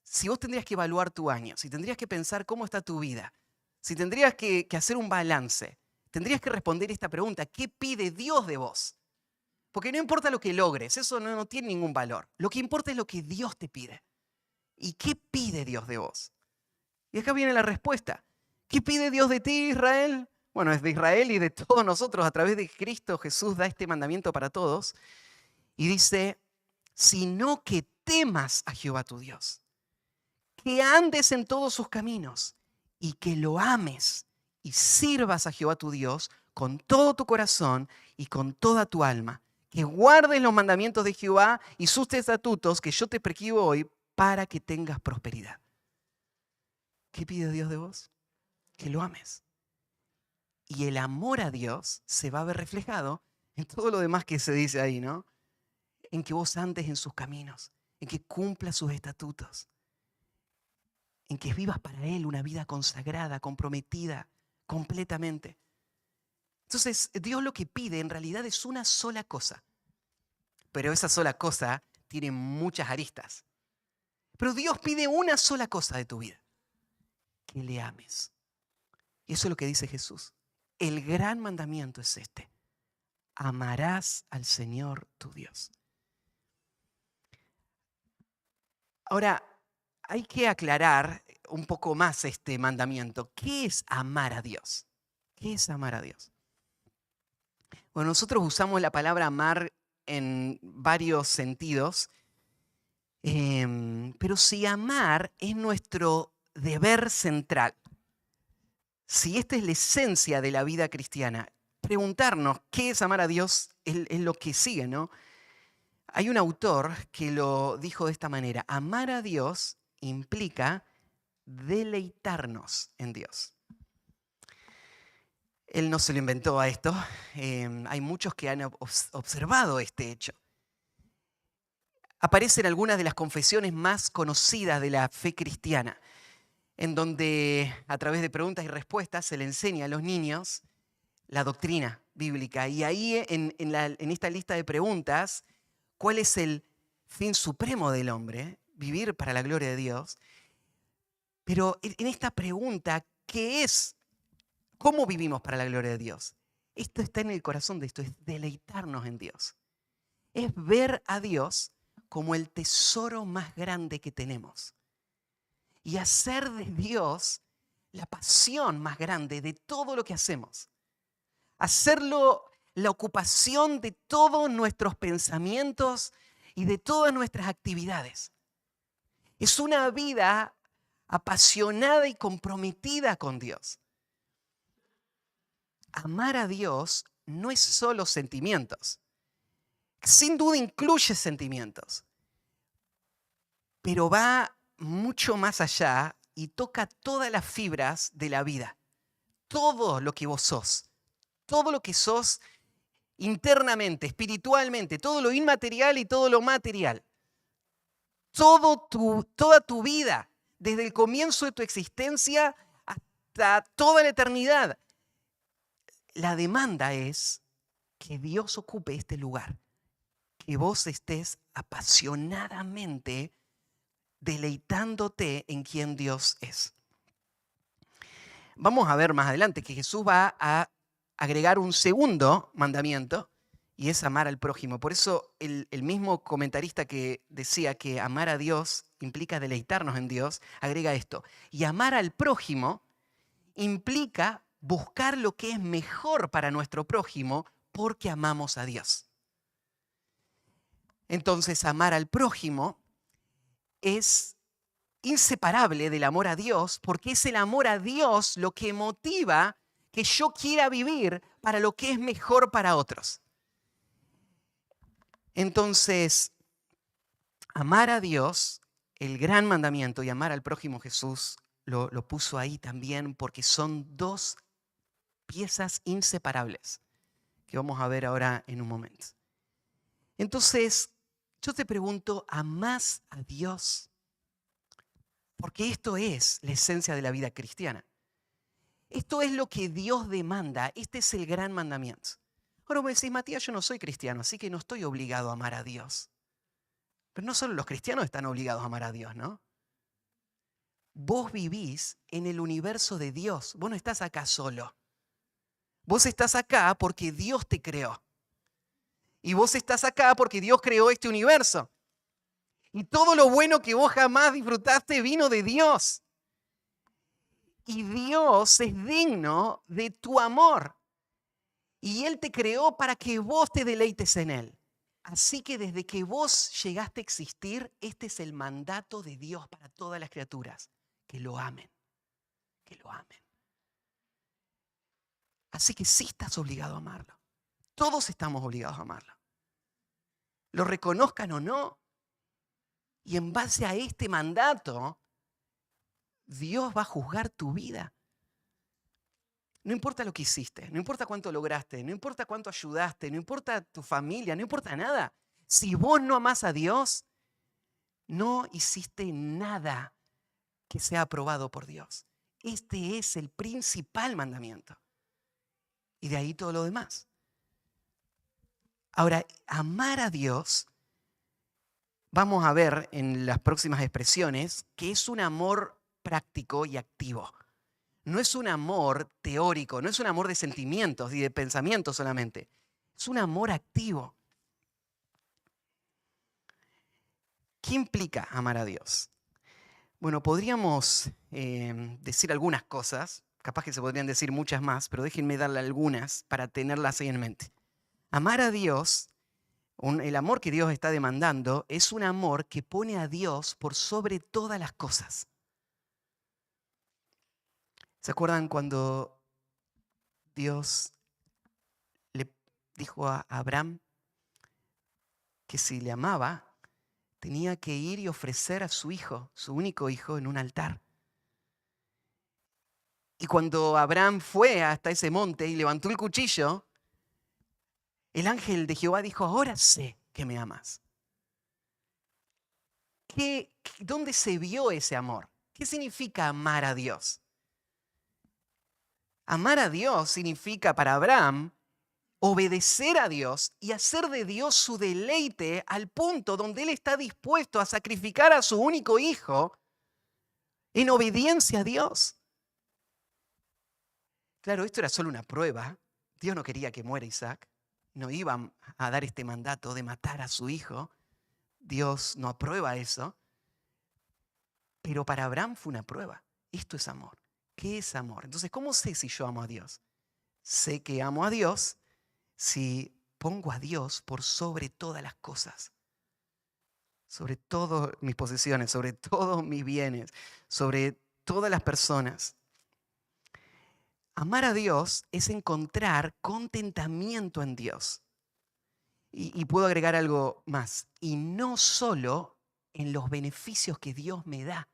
si vos tendrías que evaluar tu año, si tendrías que pensar cómo está tu vida, si tendrías que hacer un balance, tendrías que responder esta pregunta, ¿qué pide Dios de vos? Porque no importa lo que logres, eso no tiene ningún valor. Lo que importa es lo que Dios te pide. ¿Y qué pide Dios de vos? Y acá viene la respuesta. ¿Qué pide Dios de ti, Israel? bueno, es de Israel y de todos nosotros, a través de Cristo Jesús da este mandamiento para todos. Y dice, sino que temas a Jehová tu Dios, que andes en todos sus caminos y que lo ames y sirvas a Jehová tu Dios con todo tu corazón y con toda tu alma, que guardes los mandamientos de Jehová y sus estatutos que yo te prescribo hoy para que tengas prosperidad. ¿Qué pide Dios de vos? Que lo ames. Y el amor a Dios se va a ver reflejado en todo lo demás que se dice ahí, ¿no? En que vos andes en sus caminos, en que cumplas sus estatutos, en que vivas para Él una vida consagrada, comprometida, completamente. Entonces, Dios lo que pide en realidad es una sola cosa, pero esa sola cosa tiene muchas aristas. Pero Dios pide una sola cosa de tu vida, que le ames. Y eso es lo que dice Jesús. El gran mandamiento es este: amarás al Señor tu Dios. Ahora, hay que aclarar un poco más este mandamiento. ¿Qué es amar a Dios? ¿Qué es amar a Dios? Bueno, nosotros usamos la palabra amar en varios sentidos, pero si amar es nuestro deber central, si esta es la esencia de la vida cristiana, preguntarnos qué es amar a Dios es lo que sigue, ¿no? Hay un autor que lo dijo de esta manera: amar a Dios implica deleitarnos en Dios. Él no se lo inventó a esto, hay muchos que han observado este hecho. Aparece en algunas de las confesiones más conocidas de la fe cristiana, en donde a través de preguntas y respuestas se le enseña a los niños la doctrina bíblica. Y ahí en esta lista de preguntas, ¿cuál es el fin supremo del hombre? Vivir para la gloria de Dios. Pero en esta pregunta, ¿qué es? ¿Cómo vivimos para la gloria de Dios? Esto está en el corazón de esto, es deleitarnos en Dios. Es ver a Dios como el tesoro más grande que tenemos. Y hacer de Dios la pasión más grande de todo lo que hacemos. Hacerlo la ocupación de todos nuestros pensamientos y de todas nuestras actividades. Es una vida apasionada y comprometida con Dios. Amar a Dios no es solo sentimientos. Sin duda incluye sentimientos, pero va mucho más allá y toca todas las fibras de la vida. Todo lo que vos sos, todo lo que sos internamente, espiritualmente, todo lo inmaterial y todo lo material. Toda tu vida, desde el comienzo de tu existencia hasta toda la eternidad. La demanda es que Dios ocupe este lugar, que vos estés apasionadamente deleitándote en quién Dios es. Vamos a ver más adelante que Jesús va a agregar un segundo mandamiento y es amar al prójimo. Por eso el mismo comentarista que decía que amar a Dios implica deleitarnos en Dios, agrega esto: y amar al prójimo implica buscar lo que es mejor para nuestro prójimo porque amamos a Dios. Entonces, amar al prójimo es inseparable del amor a Dios, porque es el amor a Dios lo que motiva que yo quiera vivir para lo que es mejor para otros. Entonces, amar a Dios, el gran mandamiento, y amar al prójimo, Jesús lo puso ahí también, porque son dos piezas inseparables que vamos a ver ahora en un momento. Entonces, yo te pregunto, ¿amás a Dios? Porque esto es la esencia de la vida cristiana. Esto es lo que Dios demanda. Este es el gran mandamiento. Ahora me decís: Matías, yo no soy cristiano, así que no estoy obligado a amar a Dios. Pero no solo los cristianos están obligados a amar a Dios, ¿no? Vos vivís en el universo de Dios. Vos no estás acá solo. Vos estás acá porque Dios te creó. Y vos estás acá porque Dios creó este universo. Y todo lo bueno que vos jamás disfrutaste vino de Dios. Y Dios es digno de tu amor. Y Él te creó para que vos te deleites en Él. Así que desde que vos llegaste a existir, este es el mandato de Dios para todas las criaturas. Que lo amen, que lo amen. Así que sí estás obligado a amarlo. Todos estamos obligados a amarlo. Lo reconozcan o no. Y en base a este mandato, Dios va a juzgar tu vida. No importa lo que hiciste, no importa cuánto lograste, no importa cuánto ayudaste, no importa tu familia, no importa nada. Si vos no amás a Dios, no hiciste nada que sea aprobado por Dios. Este es el principal mandamiento. Y de ahí todo lo demás. Ahora, amar a Dios, vamos a ver en las próximas expresiones que es un amor práctico y activo. No es un amor teórico, no es un amor de sentimientos y de pensamientos solamente. Es un amor activo. ¿Qué implica amar a Dios? Bueno, podríamos decir algunas cosas, capaz que se podrían decir muchas más, pero déjenme darle algunas para tenerlas ahí en mente. Amar a Dios, el amor que Dios está demandando, es un amor que pone a Dios por sobre todas las cosas. ¿Se acuerdan cuando Dios le dijo a Abraham que si le amaba, tenía que ir y ofrecer a su hijo, su único hijo, en un altar? Y cuando Abraham fue hasta ese monte y levantó el cuchillo, el ángel de Jehová dijo: ahora sé que me amas. ¿Dónde se vio ese amor? ¿Qué significa amar a Dios? Amar a Dios significa para Abraham obedecer a Dios y hacer de Dios su deleite al punto donde Él está dispuesto a sacrificar a su único hijo en obediencia a Dios. Claro, esto era solo una prueba. Dios no quería que muera Isaac. No iba a dar este mandato de matar a su hijo. Dios no aprueba eso. Pero para Abraham fue una prueba. Esto es amor. ¿Qué es amor? Entonces, ¿cómo sé si yo amo a Dios? Sé que amo a Dios si pongo a Dios por sobre todas las cosas. Sobre todas mis posesiones, sobre todos mis bienes, sobre todas las personas. Amar a Dios es encontrar contentamiento en Dios. Y puedo agregar algo más. Y no solo en los beneficios que Dios me da.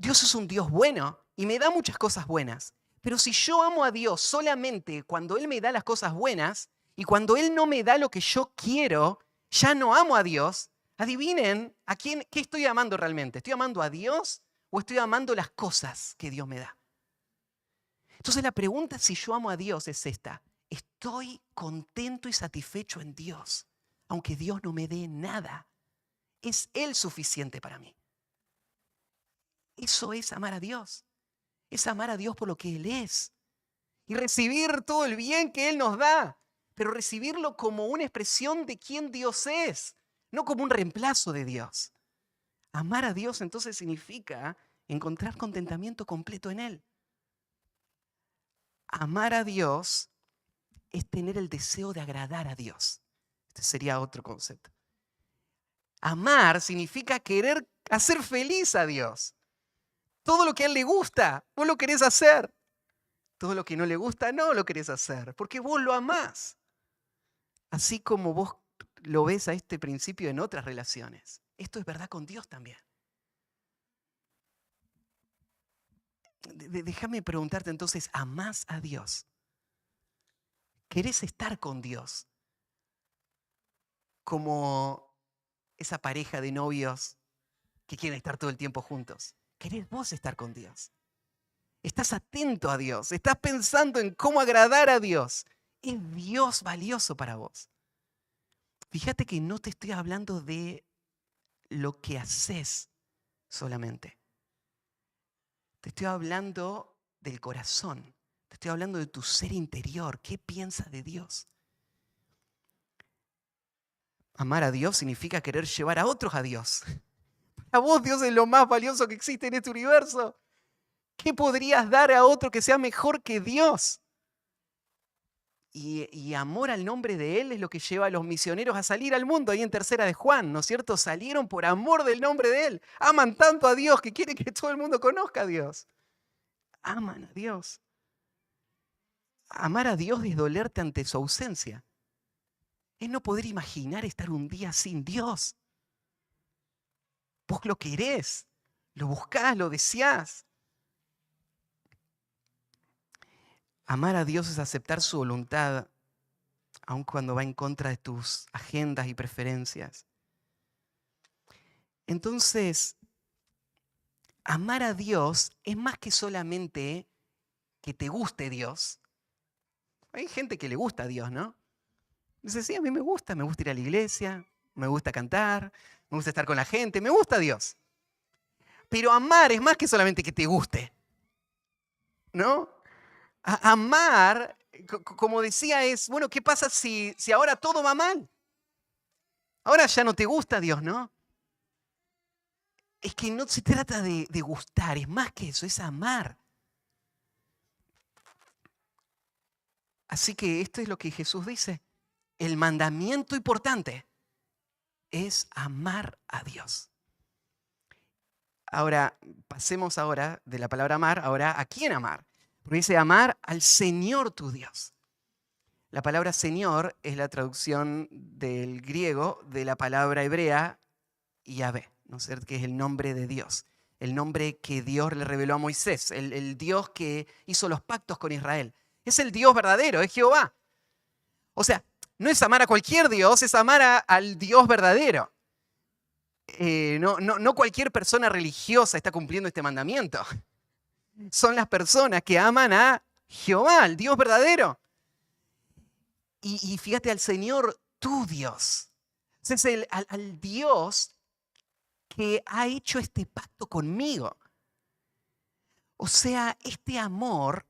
Dios es un Dios bueno y me da muchas cosas buenas. Pero si yo amo a Dios solamente cuando Él me da las cosas buenas y cuando Él no me da lo que yo quiero, ya no amo a Dios. Adivinen, ¿qué estoy amando realmente? ¿Estoy amando a Dios o estoy amando las cosas que Dios me da? Entonces la pregunta si yo amo a Dios es esta: ¿estoy contento y satisfecho en Dios, aunque Dios no me dé nada? ¿Es Él suficiente para mí? Eso es amar a Dios. Es amar a Dios por lo que Él es y recibir todo el bien que Él nos da, pero recibirlo como una expresión de quién Dios es, no como un reemplazo de Dios. Amar a Dios entonces significa encontrar contentamiento completo en Él. Amar a Dios es tener el deseo de agradar a Dios. Este sería otro concepto. Amar significa querer hacer feliz a Dios. Todo lo que a Él le gusta, vos lo querés hacer. Todo lo que no le gusta, no lo querés hacer, porque vos lo amás. Así como vos lo ves a este principio en otras relaciones. Esto es verdad con Dios también. Déjame preguntarte entonces, ¿amás a Dios? ¿Querés estar con Dios? Como esa pareja de novios que quieren estar todo el tiempo juntos. ¿Querés vos estar con Dios? ¿Estás atento a Dios? ¿Estás pensando en cómo agradar a Dios? ¿Es Dios valioso para vos? Fíjate que no te estoy hablando de lo que haces solamente. Te estoy hablando del corazón. Te estoy hablando de tu ser interior. ¿Qué piensas de Dios? Amar a Dios significa querer llevar a otros a Dios. Para vos Dios es lo más valioso que existe en este universo. ¿Qué podrías dar a otro que sea mejor que Dios? Y amor al nombre de Él es lo que lleva a los misioneros a salir al mundo, ahí en Tercera de Juan, ¿no es cierto? Salieron por amor del nombre de Él. Aman tanto a Dios que quieren que todo el mundo conozca a Dios. Aman a Dios. Amar a Dios es dolerte ante su ausencia. Es no poder imaginar estar un día sin Dios. Vos lo querés, lo buscás, lo deseás. Amar a Dios es aceptar su voluntad, aun cuando va en contra de tus agendas y preferencias. Entonces, amar a Dios es más que solamente que te guste Dios. Hay gente que le gusta a Dios, ¿no? Dice, sí, a mí me gusta ir a la iglesia, me gusta cantar, me gusta estar con la gente, me gusta Dios. Pero amar es más que solamente que te guste, ¿no? Amar, como decía, es, bueno, ¿qué pasa si ahora todo va mal? Ahora ya no te gusta Dios, ¿no? Es que no se trata de gustar, es más que eso, es amar. Así que esto es lo que Jesús dice. El mandamiento importante es amar a Dios. Ahora, pasemos ahora de la palabra amar, ahora ¿a quién amar? Porque dice amar al Señor tu Dios. La palabra Señor es la traducción del griego de la palabra hebrea Yahvé, ¿no es cierto? Que es el nombre de Dios. El nombre que Dios le reveló a Moisés, el Dios que hizo los pactos con Israel. Es el Dios verdadero, es Jehová. O sea, no es amar a cualquier Dios, es amar al Dios verdadero. No cualquier persona religiosa está cumpliendo este mandamiento. Son las personas que aman a Jehová, al Dios verdadero. Y fíjate, al Señor tu Dios. Es al Dios que ha hecho este pacto conmigo. O sea, este amor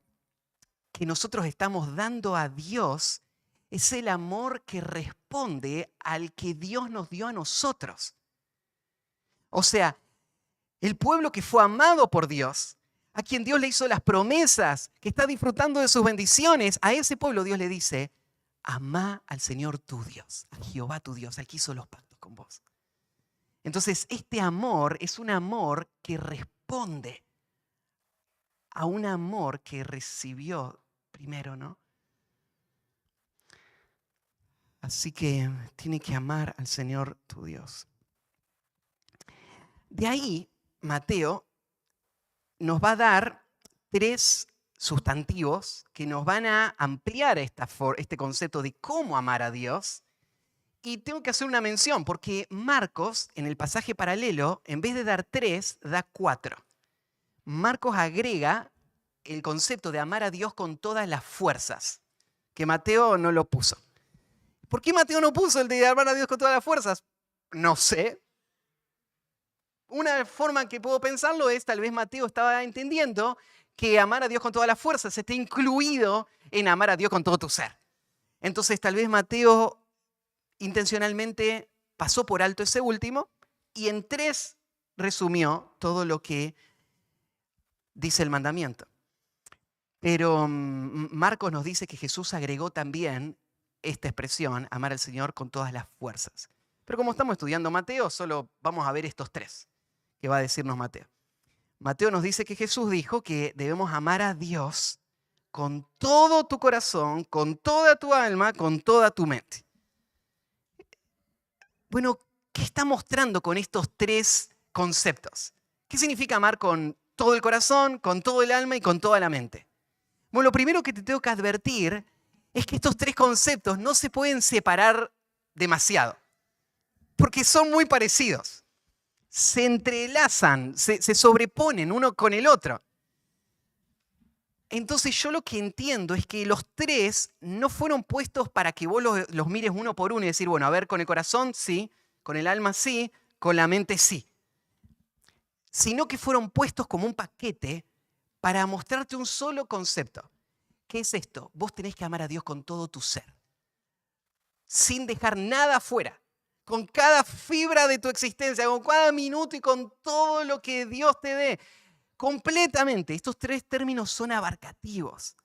que nosotros estamos dando a Dios es el amor que responde al que Dios nos dio a nosotros. O sea, el pueblo que fue amado por Dios, a quien Dios le hizo las promesas, que está disfrutando de sus bendiciones, a ese pueblo Dios le dice, amá al Señor tu Dios, a Jehová tu Dios, al que hizo los pactos con vos. Entonces, este amor es un amor que responde a un amor que recibió primero, ¿no? Así que tiene que amar al Señor tu Dios. De ahí, Mateo nos va a dar 3 sustantivos que nos van a ampliar este concepto de cómo amar a Dios. Y tengo que hacer una mención, porque Marcos, en el pasaje paralelo, en vez de dar 3, da 4. Marcos agrega el concepto de amar a Dios con todas las fuerzas, que Mateo no lo puso. ¿Por qué Mateo no puso el de amar a Dios con todas las fuerzas? No sé. Una forma en que puedo pensarlo es, tal vez Mateo estaba entendiendo que amar a Dios con todas las fuerzas está incluido en amar a Dios con todo tu ser. Entonces, tal vez Mateo intencionalmente pasó por alto ese último y en 3 resumió todo lo que dice el mandamiento. Pero Marcos nos dice que Jesús agregó también esta expresión, amar al Señor con todas las fuerzas. Pero como estamos estudiando Mateo, solo vamos a ver estos 3 que va a decirnos Mateo. Mateo nos dice que Jesús dijo que debemos amar a Dios con todo tu corazón, con toda tu alma, con toda tu mente. Bueno, ¿qué está mostrando con estos 3 conceptos? ¿Qué significa amar con todo el corazón, con todo el alma y con toda la mente? Bueno, lo primero que te tengo que advertir es que estos 3 conceptos no se pueden separar demasiado, porque son muy parecidos. Se entrelazan, se sobreponen uno con el otro. Entonces yo lo que entiendo es que los 3 no fueron puestos para que vos los mires uno por uno y decir, bueno, a ver, con el corazón sí, con el alma sí, con la mente sí. Sino que fueron puestos como un paquete para mostrarte un solo concepto. ¿Qué es esto? Vos tenés que amar a Dios con todo tu ser, sin dejar nada afuera, con cada fibra de tu existencia, con cada minuto y con todo lo que Dios te dé. completamente. Estos tres términos son abarcativos.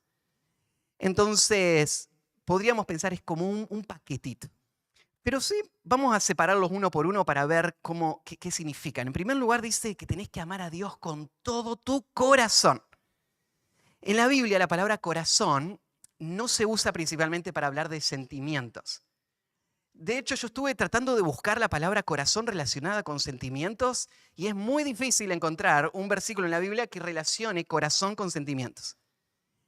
Entonces, podríamos pensar es como un paquetito. Pero sí, vamos a separarlos uno por uno para ver qué significan. En primer lugar, dice que tenés que amar a Dios con todo tu corazón. En la Biblia, la palabra corazón no se usa principalmente para hablar de sentimientos. De hecho, yo estuve tratando de buscar la palabra corazón relacionada con sentimientos y es muy difícil encontrar un versículo en la Biblia que relacione corazón con sentimientos.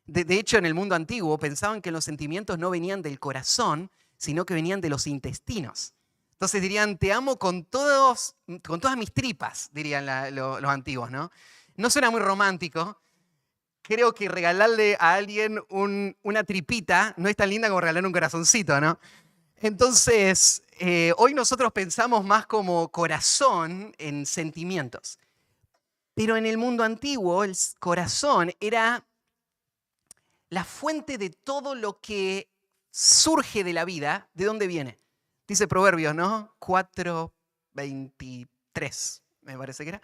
De hecho, en el mundo antiguo pensaban que los sentimientos no venían del corazón, sino que venían de los intestinos. Entonces dirían, te amo con todas mis tripas, dirían los antiguos, ¿no? No suena muy romántico. Creo que regalarle a alguien una tripita no es tan linda como regalarle un corazoncito, ¿no? Entonces, hoy nosotros pensamos más como corazón en sentimientos. Pero en el mundo antiguo, el corazón era la fuente de todo lo que surge de la vida. ¿De dónde viene? Dice Proverbios, ¿no? 4:23, me parece que era.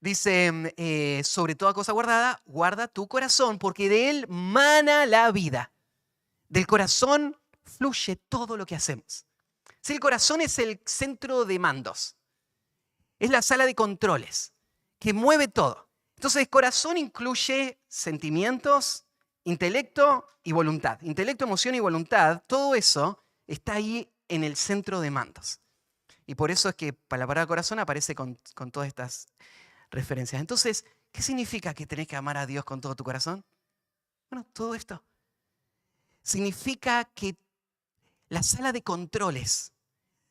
Dice, sobre toda cosa guardada, guarda tu corazón, porque de él mana la vida. Del corazón fluye todo lo que hacemos. Si el corazón es el centro de mandos, es la sala de controles que mueve todo. Entonces, el corazón incluye sentimientos, intelecto y voluntad. Intelecto, emoción y voluntad, todo eso está ahí en el centro de mandos. Y por eso es que la palabra corazón aparece con todas estas referencias. Entonces, ¿qué significa que tenés que amar a Dios con todo tu corazón? Bueno, todo esto significa que la sala de controles,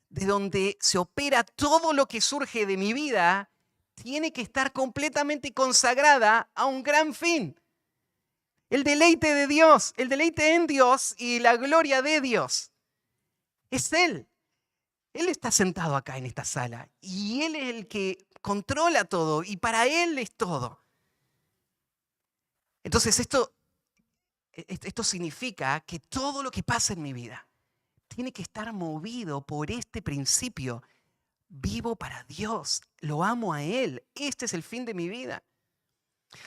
de donde se opera todo lo que surge de mi vida, tiene que estar completamente consagrada a un gran fin. El deleite de Dios, el deleite en Dios y la gloria de Dios. Es Él. Él está sentado acá en esta sala y Él es el que controla todo y para Él es todo. Entonces esto significa que todo lo que pasa en mi vida tiene que estar movido por este principio. Vivo para Dios, lo amo a Él, este es el fin de mi vida.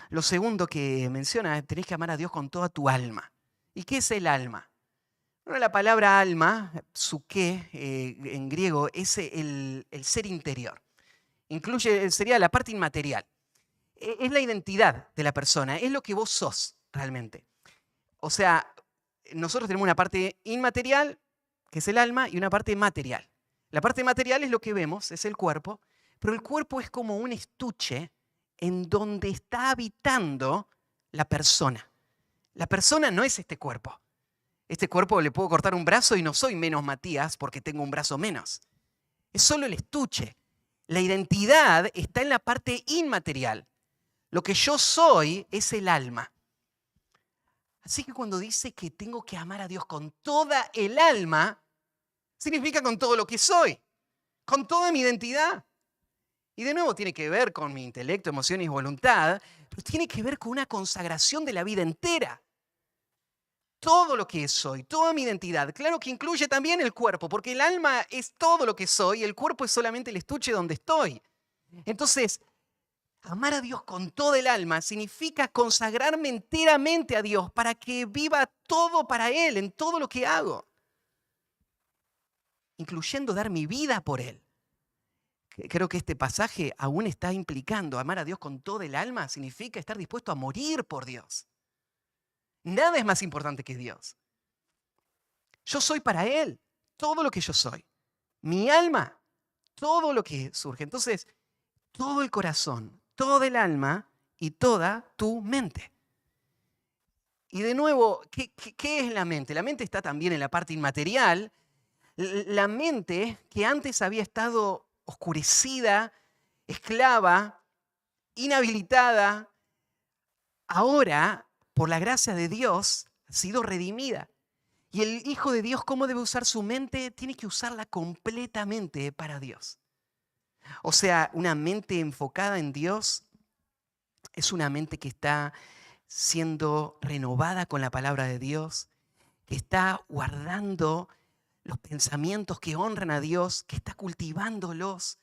Lo segundo que menciona es tenés que amar a Dios con toda tu alma. ¿Y qué es el alma? Bueno, la palabra alma, psuké, en griego, es el ser interior. Sería la parte inmaterial. Es la identidad de la persona, es lo que vos sos realmente. O sea, nosotros tenemos una parte inmaterial, que es el alma, y una parte material. La parte material es lo que vemos, es el cuerpo, pero el cuerpo es como un estuche en donde está habitando la persona. La persona no es este cuerpo. Este cuerpo le puedo cortar un brazo y no soy menos Matías porque tengo un brazo menos. Es solo el estuche. La identidad está en la parte inmaterial. Lo que yo soy es el alma. Así que cuando dice que tengo que amar a Dios con toda el alma, significa con todo lo que soy, con toda mi identidad. Y de nuevo tiene que ver con mi intelecto, emociones y voluntad, pero tiene que ver con una consagración de la vida entera. Todo lo que soy, toda mi identidad, claro que incluye también el cuerpo, porque el alma es todo lo que soy y el cuerpo es solamente el estuche donde estoy. Entonces, amar a Dios con todo el alma significa consagrarme enteramente a Dios para que viva todo para Él, en todo lo que hago, incluyendo dar mi vida por Él. Creo que este pasaje aún está implicando amar a Dios con todo el alma significa estar dispuesto a morir por Dios. Nada es más importante que Dios. Yo soy para Él, todo lo que yo soy. Mi alma, todo lo que surge. Entonces, todo el corazón, todo el alma y toda tu mente. Y de nuevo, ¿qué es la mente? La mente está también en la parte inmaterial. La mente que antes había estado oscurecida, esclava, inhabilitada, ahora, por la gracia de Dios, ha sido redimida. Y el Hijo de Dios, ¿cómo debe usar su mente? Tiene que usarla completamente para Dios. O sea, una mente enfocada en Dios es una mente que está siendo renovada con la palabra de Dios, que está guardando los pensamientos que honran a Dios, que está cultivándolos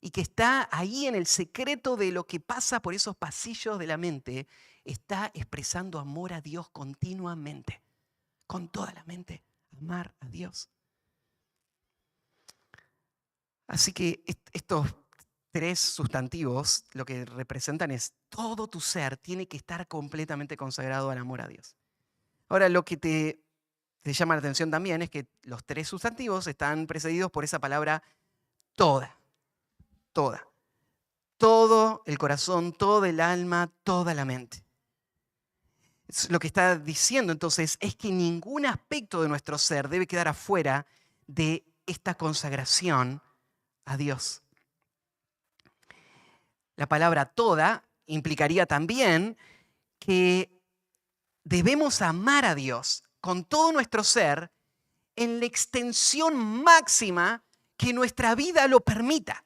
y que está ahí en el secreto de lo que pasa por esos pasillos de la mente, está expresando amor a Dios continuamente, con toda la mente, amar a Dios. Así que estos tres sustantivos lo que representan es todo tu ser tiene que estar completamente consagrado al amor a Dios. Ahora, lo que te llama la atención también es que los tres sustantivos están precedidos por esa palabra toda, toda. Todo el corazón, todo el alma, toda la mente. Lo que está diciendo entonces es que ningún aspecto de nuestro ser debe quedar afuera de esta consagración a Dios. La palabra toda implicaría también que debemos amar a Dios con todo nuestro ser en la extensión máxima que nuestra vida lo permita.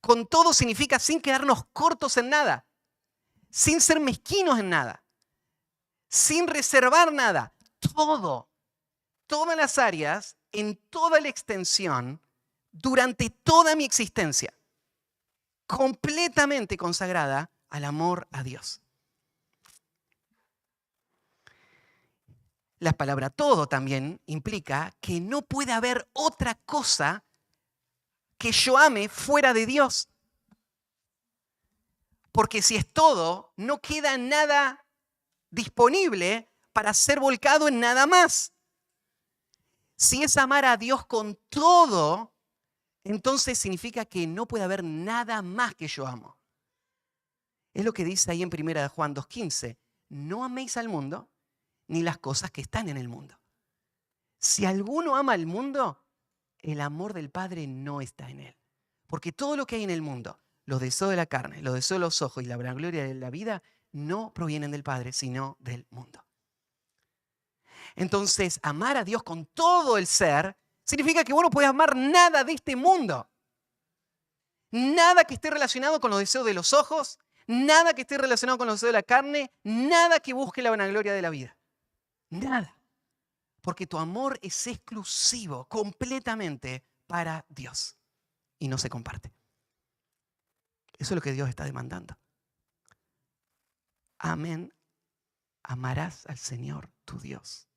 Con todo significa sin quedarnos cortos en nada, sin ser mezquinos en nada, sin reservar nada. Todo, todas las áreas, en toda la extensión, durante toda mi existencia, completamente consagrada al amor a Dios. La palabra todo también implica que no puede haber otra cosa que yo ame fuera de Dios. Porque si es todo, no queda nada disponible para ser volcado en nada más. Si es amar a Dios con todo, entonces significa que no puede haber nada más que yo amo. Es lo que dice ahí en 1 Juan 2:15. No améis al mundo ni las cosas que están en el mundo. Si alguno ama al mundo, el amor del Padre no está en él. Porque todo lo que hay en el mundo, los deseos de la carne, los deseos de los ojos y la vanagloria de la vida, no provienen del Padre, sino del mundo. Entonces, amar a Dios con todo el ser significa que vos no podés amar nada de este mundo. Nada que esté relacionado con los deseos de los ojos, nada que esté relacionado con los deseos de la carne, nada que busque la vanagloria de la vida. Nada. Porque tu amor es exclusivo, completamente para Dios. Y no se comparte. Eso es lo que Dios está demandando. Amén. Amarás al Señor, tu Dios,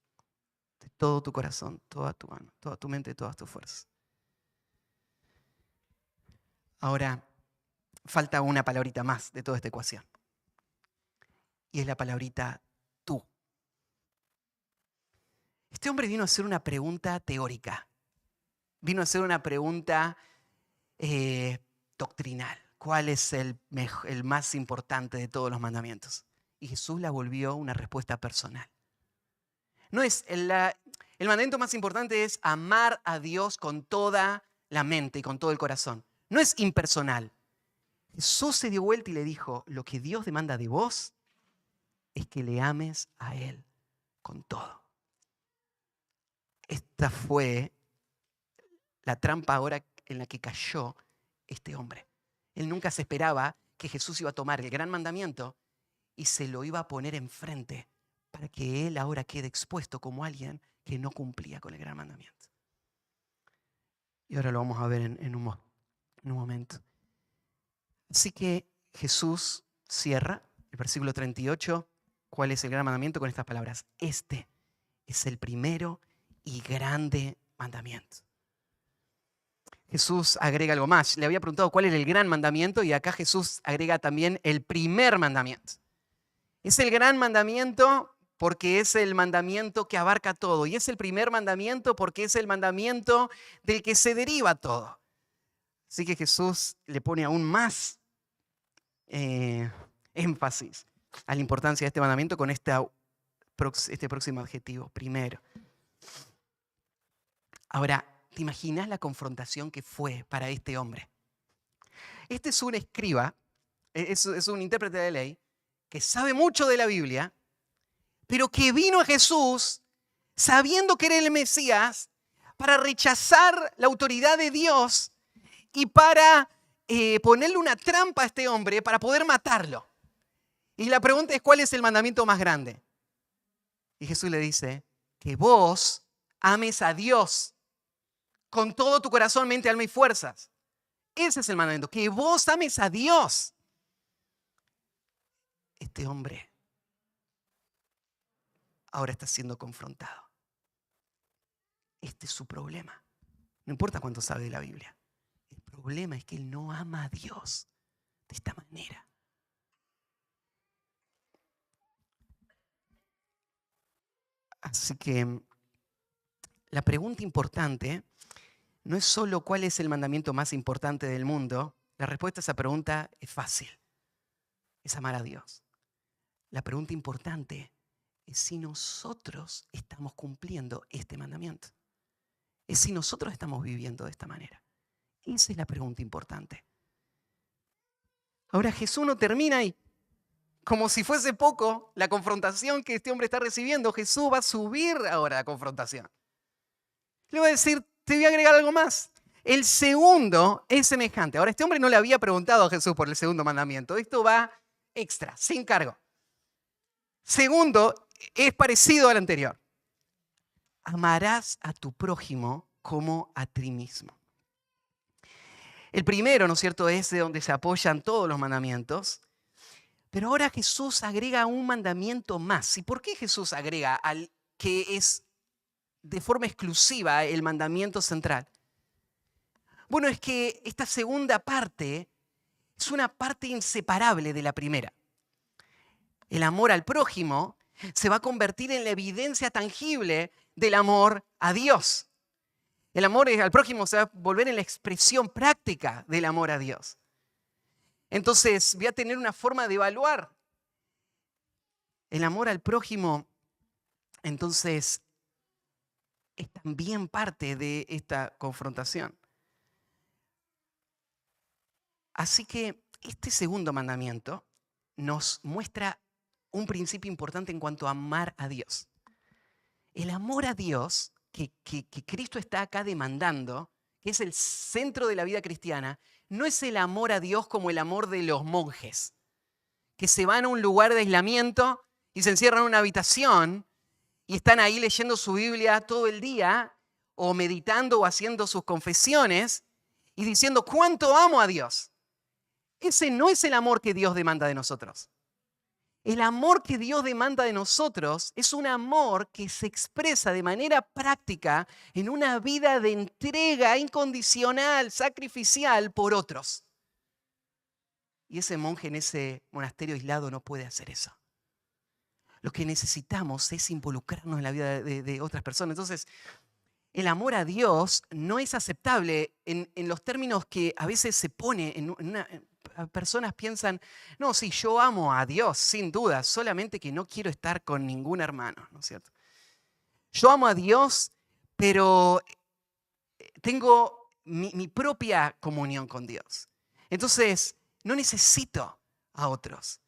de todo tu corazón, toda tu alma, toda tu mente, todas tus fuerzas. Ahora, falta una palabrita más de toda esta ecuación. Y es la palabrita tú. Este hombre vino a hacer una pregunta teórica. Vino a hacer una pregunta doctrinal. ¿Cuál es el más importante de todos los mandamientos? Y Jesús la volvió una respuesta personal. No es el mandamiento más importante es amar a Dios con toda la mente y con todo el corazón. No es impersonal. Jesús se dio vuelta y le dijo, lo que Dios demanda de vos es que le ames a Él con todo. Esta fue la trampa ahora en la que cayó este hombre. Él nunca se esperaba que Jesús iba a tomar el gran mandamiento y se lo iba a poner enfrente para que él ahora quede expuesto como alguien que no cumplía con el gran mandamiento. Y ahora lo vamos a ver en un momento. Así que Jesús cierra el versículo 38. ¿Cuál es el gran mandamiento? Con estas palabras. Este es el primero y grande mandamiento. Jesús agrega algo más. Le había preguntado cuál es el gran mandamiento y acá Jesús agrega también el primer mandamiento. Es el gran mandamiento porque es el mandamiento que abarca todo. Y es el primer mandamiento porque es el mandamiento del que se deriva todo. Así que Jesús le pone aún más énfasis a la importancia de este mandamiento con este próximo adjetivo, primero. Ahora, ¿te imaginas la confrontación que fue para este hombre? Este es un escriba, es un intérprete de ley, que sabe mucho de la Biblia, pero que vino a Jesús sabiendo que era el Mesías para rechazar la autoridad de Dios y para ponerle una trampa a este hombre para poder matarlo. Y la pregunta es, ¿cuál es el mandamiento más grande? Y Jesús le dice, que vos ames a Dios con todo tu corazón, mente, alma y fuerzas. Ese es el mandamiento, que vos ames a Dios. Este hombre ahora está siendo confrontado. Este es su problema. No importa cuánto sabe de la Biblia. El problema es que él no ama a Dios de esta manera. Así que la pregunta importante no es solo cuál es el mandamiento más importante del mundo. La respuesta a esa pregunta es fácil. Es amar a Dios. La pregunta importante es si nosotros estamos cumpliendo este mandamiento. Es si nosotros estamos viviendo de esta manera. Esa es la pregunta importante. Ahora Jesús no termina ahí. Como si fuese poco la confrontación que este hombre está recibiendo, Jesús va a subir ahora la confrontación. Le va a decir, te voy a agregar algo más. El segundo es semejante. Ahora, este hombre no le había preguntado a Jesús por el segundo mandamiento. Esto va extra, sin cargo. Segundo, es parecido al anterior. Amarás a tu prójimo como a ti mismo. El primero, ¿no es cierto?, es de donde se apoyan todos los mandamientos. Pero ahora Jesús agrega un mandamiento más. ¿Y por qué Jesús agrega al que es de forma exclusiva el mandamiento central? Bueno, es que esta segunda parte es una parte inseparable de la primera. El amor al prójimo se va a convertir en la evidencia tangible del amor a Dios. El amor al prójimo se va a volver en la expresión práctica del amor a Dios. Entonces voy a tener una forma de evaluar el amor al prójimo. Entonces es también parte de esta confrontación. Así que este segundo mandamiento nos muestra un principio importante en cuanto a amar a Dios. El amor a Dios que Cristo está acá demandando, que es el centro de la vida cristiana, no es el amor a Dios como el amor de los monjes, que se van a un lugar de aislamiento y se encierran en una habitación y están ahí leyendo su Biblia todo el día o meditando o haciendo sus confesiones y diciendo cuánto amo a Dios. Ese no es el amor que Dios demanda de nosotros. El amor que Dios demanda de nosotros es un amor que se expresa de manera práctica en una vida de entrega incondicional, sacrificial por otros. Y ese monje en ese monasterio aislado no puede hacer eso. Lo que necesitamos es involucrarnos en la vida de otras personas. Entonces, el amor a Dios no es aceptable en los términos que a veces se pone en una... Personas piensan, no, sí, yo amo a Dios, sin duda, solamente que no quiero estar con ningún hermano, ¿no es cierto? Yo amo a Dios, pero tengo mi propia comunión con Dios. Entonces, no necesito a otros.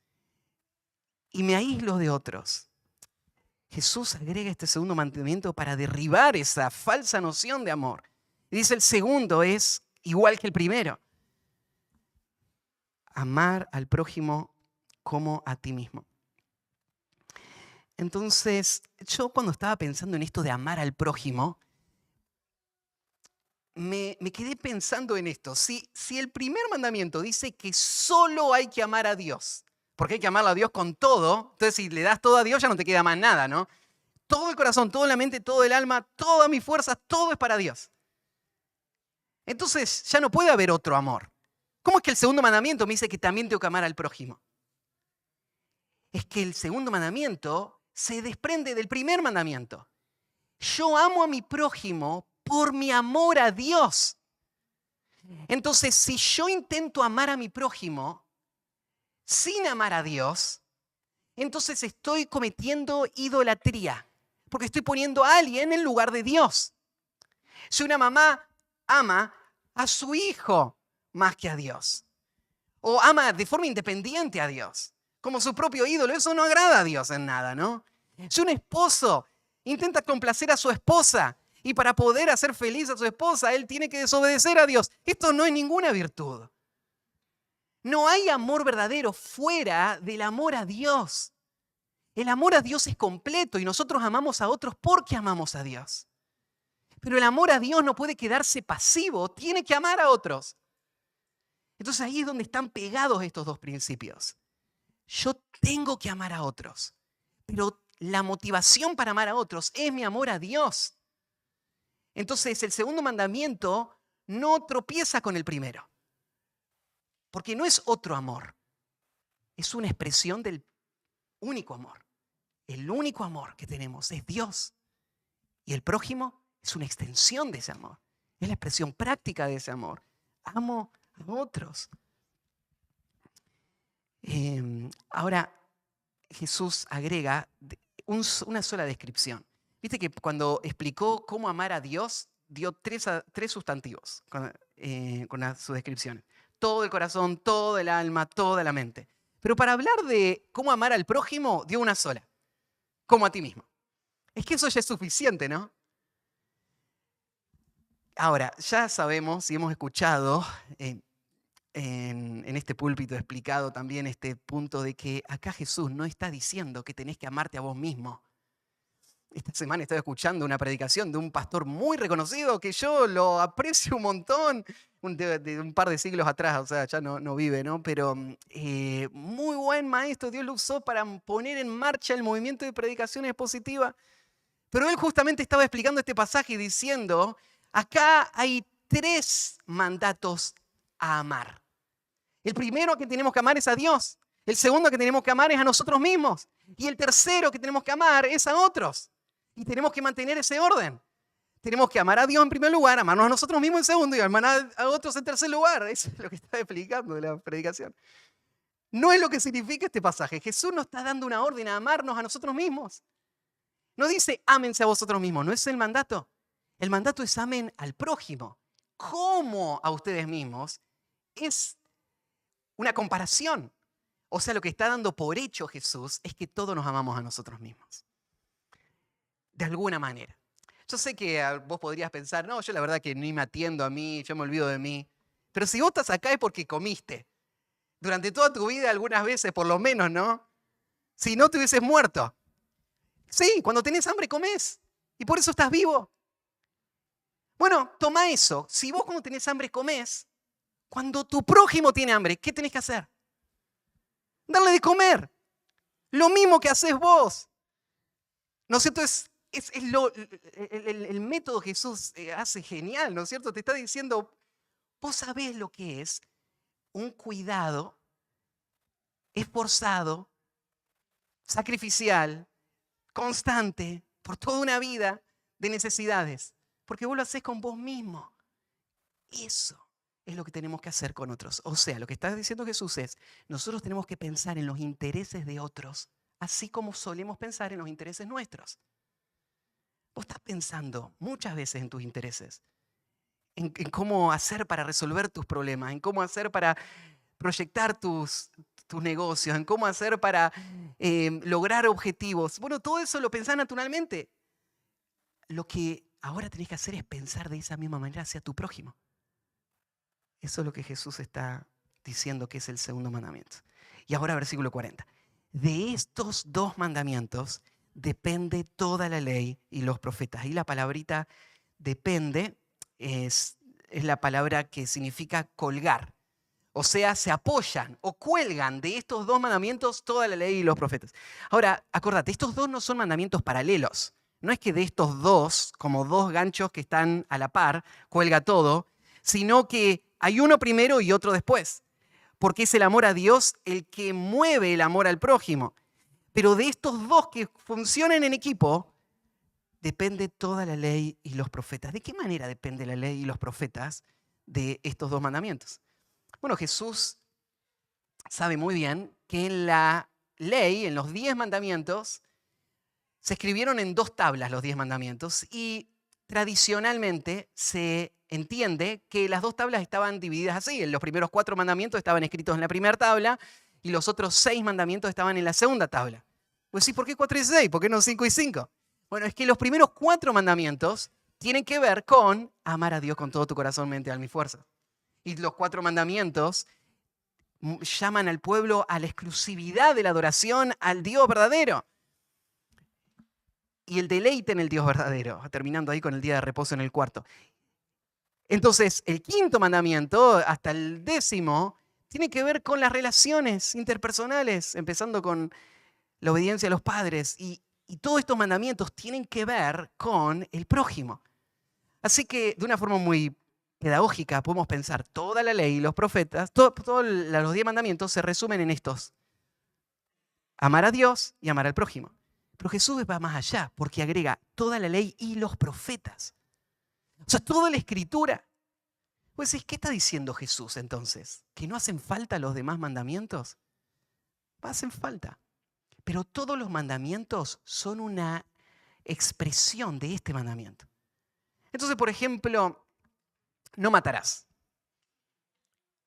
Y me aíslo de otros. Jesús agrega este segundo mandamiento para derribar esa falsa noción de amor. Y dice, el segundo es igual que el primero. Amar al prójimo como a ti mismo. Entonces, yo cuando estaba pensando en esto de amar al prójimo, me quedé pensando en esto. Si el primer mandamiento dice que solo hay que amar a Dios, porque hay que amarlo a Dios con todo, entonces si le das todo a Dios ya no te queda más nada, ¿no? Todo el corazón, toda la mente, todo el alma, todas mis fuerzas, todo es para Dios. Entonces ya no puede haber otro amor. ¿Cómo es que el segundo mandamiento me dice que también tengo que amar al prójimo? Es que el segundo mandamiento se desprende del primer mandamiento. Yo amo a mi prójimo por mi amor a Dios. Entonces, si yo intento amar a mi prójimo sin amar a Dios, entonces estoy cometiendo idolatría, porque estoy poniendo a alguien en lugar de Dios. Si una mamá ama a su hijo más que a Dios, o ama de forma independiente a Dios, como su propio ídolo, eso no agrada a Dios en nada, ¿no? Si un esposo intenta complacer a su esposa y para poder hacer feliz a su esposa, él tiene que desobedecer a Dios, esto no es ninguna virtud. No hay amor verdadero fuera del amor a Dios. El amor a Dios es completo y nosotros amamos a otros porque amamos a Dios. Pero el amor a Dios no puede quedarse pasivo, tiene que amar a otros. Entonces ahí es donde están pegados estos dos principios. Yo tengo que amar a otros, pero la motivación para amar a otros es mi amor a Dios. Entonces el segundo mandamiento no tropieza con el primero, porque no es otro amor, es una expresión del único amor. El único amor que tenemos es Dios y el prójimo es una extensión de ese amor, es la expresión práctica de ese amor. Amo a otros. Ahora Jesús agrega una sola descripción. Viste que cuando explicó cómo amar a Dios, dio tres sustantivos con sus descripciones. Todo el corazón, todo el alma, toda la mente. Pero para hablar de cómo amar al prójimo, dio una sola. Como a ti mismo. Es que eso ya es suficiente, ¿no? Ahora, ya sabemos y hemos escuchado en este púlpito explicado también este punto de que acá Jesús no está diciendo que tenés que amarte a vos mismo. Esta semana estoy escuchando una predicación de un pastor muy reconocido que yo lo aprecio un montón, de un par de siglos atrás, o sea, ya no vive, ¿no? Pero muy buen maestro, Dios lo usó para poner en marcha el movimiento de predicaciones positivas. Pero él justamente estaba explicando este pasaje diciendo, acá hay 3 mandatos a amar. El primero que tenemos que amar es a Dios. El segundo que tenemos que amar es a nosotros mismos. Y el tercero que tenemos que amar es a otros. Y tenemos que mantener ese orden. Tenemos que amar a Dios en primer lugar, amarnos a nosotros mismos en segundo y amar a otros en tercer lugar. Eso es lo que está explicando de la predicación. No es lo que significa este pasaje. Jesús nos está dando una orden a amarnos a nosotros mismos. No dice ámense a vosotros mismos, no es el mandato. El mandato es amen al prójimo. ¿Cómo a ustedes mismos? Es una comparación. O sea, lo que está dando por hecho Jesús es que todos nos amamos a nosotros mismos. De alguna manera. Yo sé que vos podrías pensar, no, yo la verdad que ni me atiendo a mí, yo me olvido de mí. Pero si vos estás acá es porque comiste. Durante toda tu vida algunas veces, por lo menos, ¿no? Si no te hubieses muerto. Sí, cuando tenés hambre comés. Y por eso estás vivo. Bueno, toma eso. Si vos cuando tenés hambre comés, cuando tu prójimo tiene hambre, ¿qué tenés que hacer? Darle de comer. Lo mismo que haces vos. ¿No es cierto? El método que Jesús hace genial, ¿no es cierto? Te está diciendo, vos sabés lo que es un cuidado esforzado, sacrificial, constante, por toda una vida de necesidades. Porque vos lo hacés con vos mismo. Eso es lo que tenemos que hacer con otros. O sea, lo que está diciendo Jesús es, nosotros tenemos que pensar en los intereses de otros, así como solemos pensar en los intereses nuestros. Vos estás pensando muchas veces en tus intereses, en cómo hacer para resolver tus problemas, en cómo hacer para proyectar tus negocios, en cómo hacer para lograr objetivos. Bueno, todo eso lo pensás naturalmente. Lo que ahora tenés que hacer es pensar de esa misma manera hacia tu prójimo. Eso es lo que Jesús está diciendo que es el segundo mandamiento. Y ahora versículo 40. De estos 2 mandamientos depende toda la ley y los profetas. Y la palabrita depende es la palabra que significa colgar. O sea, se apoyan o cuelgan de estos 2 mandamientos toda la ley y los profetas. Ahora, acordate, estos 2 no son mandamientos paralelos. No es que de estos 2, como 2 ganchos que están a la par, cuelga todo, sino que hay uno primero y otro después. Porque es el amor a Dios el que mueve el amor al prójimo. Pero de estos 2 que funcionan en equipo, depende toda la ley y los profetas. ¿De qué manera depende la ley y los profetas de estos 2 mandamientos? Bueno, Jesús sabe muy bien que en la ley, en los 10 mandamientos, se escribieron en 2 tablas los 10 mandamientos y tradicionalmente se entiende que las 2 tablas estaban divididas así. Los primeros 4 mandamientos estaban escritos en la primera tabla y los otros 6 mandamientos estaban en la segunda tabla. Pues sí, ¿por qué 4 y 6? ¿Por qué no 5 y 5? Bueno, es que los primeros 4 mandamientos tienen que ver con amar a Dios con todo tu corazón, mente, alma y fuerza. Y los 4 mandamientos llaman al pueblo a la exclusividad de la adoración al Dios verdadero. Y el deleite en el Dios verdadero, terminando ahí con el día de reposo en el cuarto. Entonces, el quinto mandamiento, hasta el 10º, tiene que ver con las relaciones interpersonales, empezando con la obediencia a los padres. Y todos estos mandamientos tienen que ver con el prójimo. Así que, de una forma muy pedagógica, podemos pensar, toda la ley y los profetas, todos los 10 mandamientos se resumen en estos. Amar a Dios y amar al prójimo. Pero Jesús va más allá, porque agrega toda la ley y los profetas. O sea, toda la escritura. Pues, ¿qué está diciendo Jesús entonces? ¿Que no hacen falta los demás mandamientos? Hacen falta. Pero todos los mandamientos son una expresión de este mandamiento. Entonces, por ejemplo, no matarás.